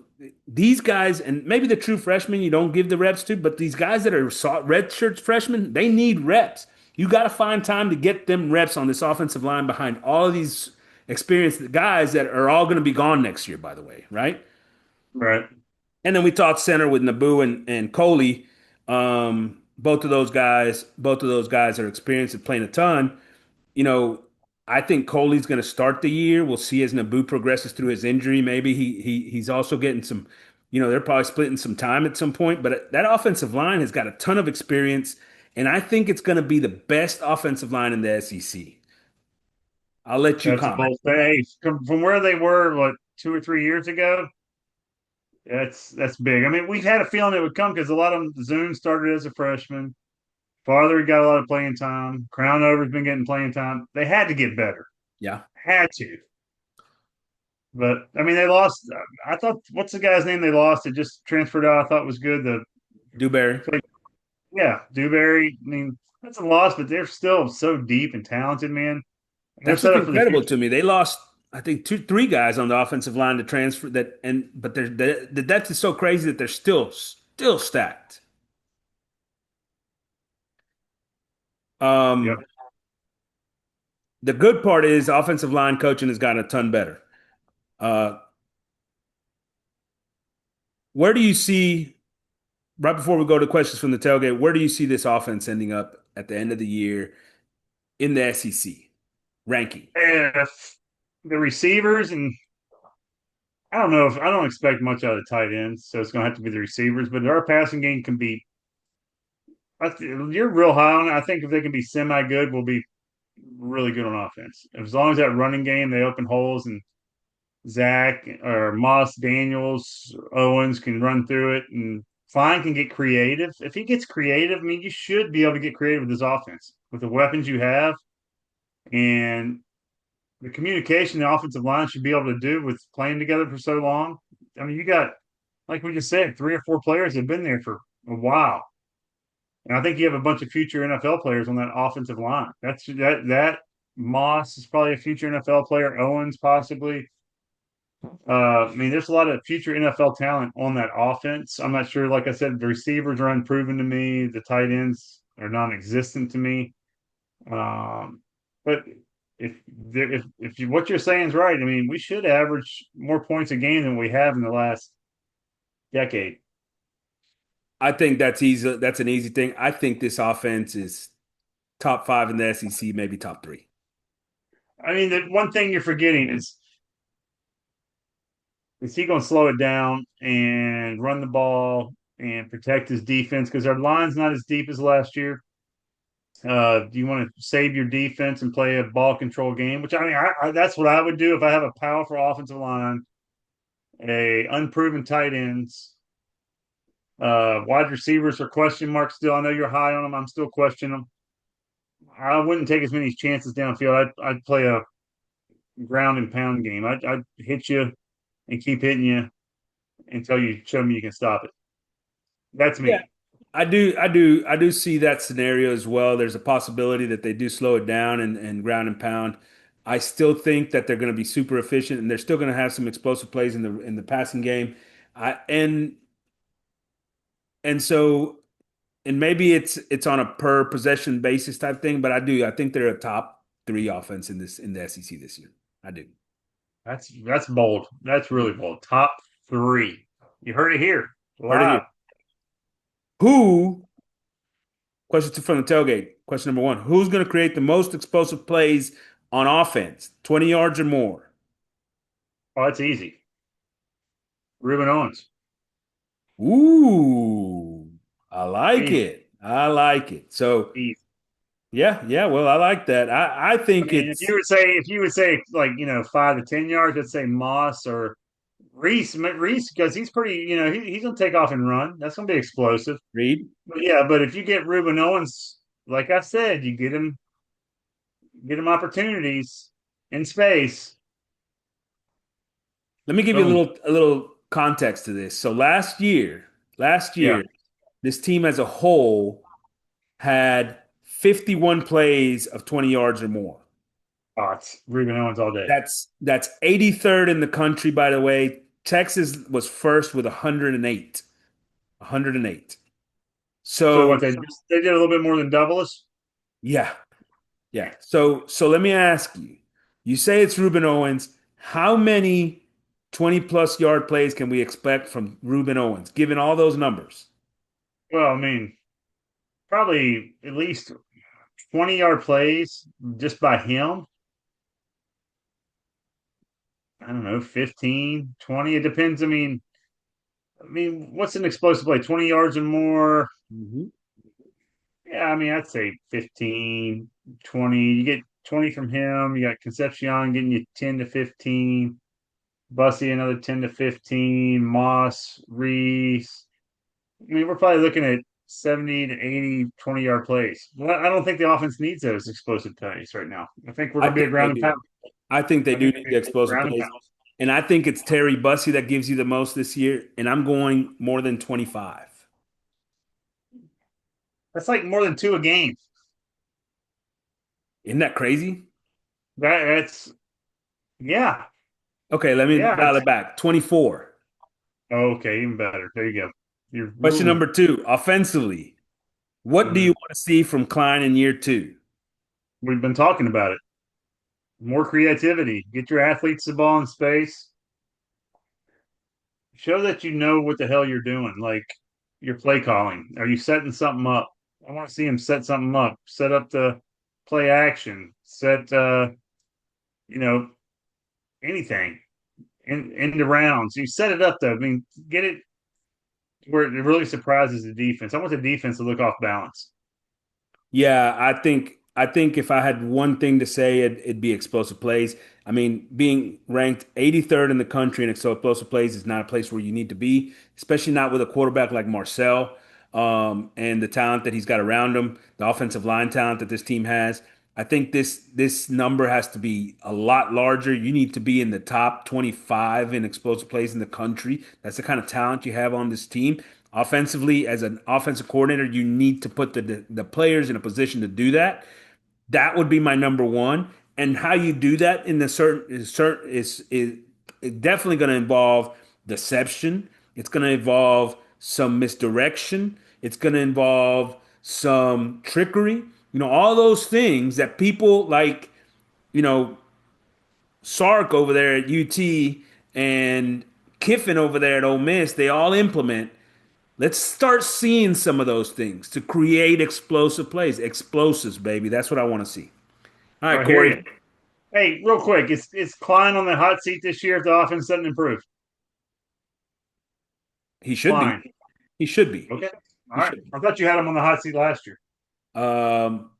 these guys, and maybe the true freshmen you don't give the reps to, but these guys that are red shirt freshmen, they need reps. You got to find time to get them reps on this offensive line behind all of these experienced guys that are all going to be gone next year, by the way, right? Right. And then we talked center with Naboo and Coley. Both of those guys are experienced at playing a ton. You know, I think Coley's going to start the year. We'll see as Naboo progresses through his injury. Maybe he's also getting some. You know, they're probably splitting some time at some point. But that offensive line has got a ton of experience, and I think it's going to be the best offensive line in the SEC. I'll let you That's a comment. bold thing. From where they were, what, 2 or 3 years ago, that's big. I mean, we've had a feeling it would come because a lot of them, Zune started as a freshman. Father got a lot of playing time. Crownover's been getting playing time. They had to get better. Yeah, Had to. But I mean, they lost. I thought, what's the guy's name they lost? It just transferred out. I thought was good. The Dewberry. Yeah, Dewberry. I mean, that's a loss, but they're still so deep and talented, man. And they're That's set what's up for the incredible future. to me. They lost, I think, three guys on the offensive line to transfer that, and but the depth is so crazy that they're still stacked. Yep. Um, the good part is offensive line coaching has gotten a ton better. Uh, where do you see, right before we go to questions from the tailgate, where do you see this offense ending up at the end of the year in the SEC ranking? If the receivers and I don't know if I don't expect much out of the tight ends, so it's going to have to be the receivers. But our passing game can be. You're real high on it. I think if they can be semi good, we'll be really good on offense. As long as that running game, they open holes and Zach or Moss, Daniels, Owens can run through it, and Fine can get creative. If he gets creative, I mean, you should be able to get creative with this offense with the weapons you have and the communication the offensive line should be able to do with playing together for so long. I mean, you got, like we just said, 3 or 4 players have been there for a while. And I think you have a bunch of future NFL players on that offensive line. That Moss is probably a future NFL player. Owens possibly. I mean, there's a lot of future NFL talent on that offense. I'm not sure. Like I said, the receivers are unproven to me. The tight ends are non-existent to me. Um, but if what you're saying is right, I mean, we should average more points a game than we have in the last decade. I think that's easy. That's an easy thing. I think this offense is top five in the SEC, maybe top three. I mean, the one thing you're forgetting is he going to slow it down and run the ball and protect his defense because our line's not as deep as last year. Do you want to save your defense and play a ball control game? Which I mean, that's what I would do if I have a powerful offensive line, a unproven tight ends, wide receivers are question marks still. I know you're high on them. I'm still questioning them. I wouldn't take as many chances downfield. I'd play a ground and pound game. I'd hit you and keep hitting you until you show me you can stop it. That's Yeah, me. I do see that scenario as well. There's a possibility that they do slow it down and ground and pound. I still think that they're going to be super efficient and they're still going to have some explosive plays in the passing game. I and so and maybe it's on a per possession basis type thing, but I think they're a top three offense in the SEC this year. I do. That's bold. That's really bold. Top three. You heard it here Heard it here. live. Who Question from the tailgate. Question number one. Who's going to create the most explosive plays on offense? 20 yards or more. Oh, it's easy. Ruben Owens. Ooh, I like Easy. it. I like it. So Easy. yeah, well, I like that. I I think mean, it's if you would say like 5 to 10 yards, I'd say Moss or Reese because he's pretty. He's gonna take off and run. That's gonna be explosive. Reed. But yeah, but if you get Ruben Owens, like I said, you get him opportunities in space. Let me give you Boom. a little context to this. So last Yeah. year, this team as a whole had 51 plays of 20 yards or more. Oh, it's Ruben Owens all day. That's 83rd in the country, by the way. Texas was first with 108. 108. So So what they did a little bit more than double us. yeah, yeah. So let me ask you. You say it's Ruben Owens. How many 20 plus yard plays can we expect from Ruben Owens, given all those numbers? Well, I mean, probably at least 20-yard plays just by him. I don't know, 15, 20. It depends. I mean, what's an explosive play? 20 yards or more. Mhm. Yeah, I mean, I'd say 15, 20. You get 20 from him. You got Concepcion getting you 10 to 15. Bussy another 10 to 15. Moss, Reese. I mean, we're probably looking at 70 to 80 20-yard plays. Well, I don't think the offense needs those explosive plays right now. I think we're I going to be a think they ground and do. pound. I think they I do think need we're the going to be explosive ground and plays. pound. And I think it's Terry Bussey that gives you the most this year. And I'm going more than 25. That's like more than two a game. Isn't that crazy? That's yeah, Okay, let me yeah. dial it back. 24. Okay, even better. There you go. You're Question ooh. number two, offensively. What do you Mhm. want to see from Klein in year two? We've been talking about it. More creativity. Get your athletes the ball in space. Show that you know what the hell you're doing. Like your play calling. Are you setting something up? I want to see him set something up. Set up the play action. Set you know, anything in the rounds. You set it up though. I mean, get it where it really surprises the defense. I want the defense to look off balance. Yeah, I think if I had one thing to say, it'd be explosive plays. I mean, being ranked 83rd in the country in explosive plays is not a place where you need to be, especially not with a quarterback like Marcel, and the talent that he's got around him, the offensive line talent that this team has. I think this number has to be a lot larger. You need to be in the top 25 in explosive plays in the country. That's the kind of talent you have on this team. Offensively, as an offensive coordinator, you need to put the players in a position to do that. That would be my number one. And how you do that in the is definitely going to involve deception. It's going to involve some misdirection. It's going to involve some trickery. All those things that people like, you know, Sark over there at UT and Kiffin over there at Ole Miss, they all implement. Let's start seeing some of those things to create explosive plays. Explosives, baby. That's what I want to see. All right, I hear Corey. you. Hey, real quick, it's Klein on the hot seat this year if the offense doesn't improve. He should be. Klein. He should be. Okay. All He right. should be. I thought you had him on the hot seat last year. Um,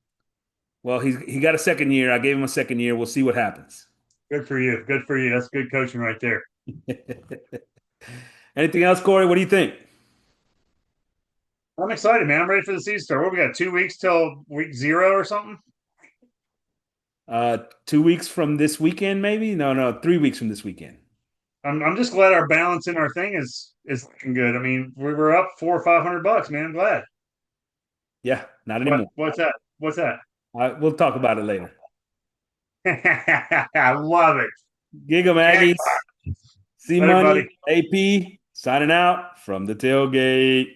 well, he got a second year. I gave him a second year. We'll see what happens. Good for you. Good for you. That's good coaching right there. Anything else, Corey? What do you think? I'm excited, man. I'm ready for the season start. What we got? 2 weeks till week zero or something? 2 weeks from this weekend, maybe? No, no, 3 weeks from this weekend. I'm just glad our balance in our thing is looking good. I mean, we were up 400 or 500 bucks, man. I'm glad. Yeah, not What anymore. what's that? What's that? We'll talk about it later. I love it. Gig 'em, Jack, Aggies. C later, buddy. Money, AP, signing out from the tailgate.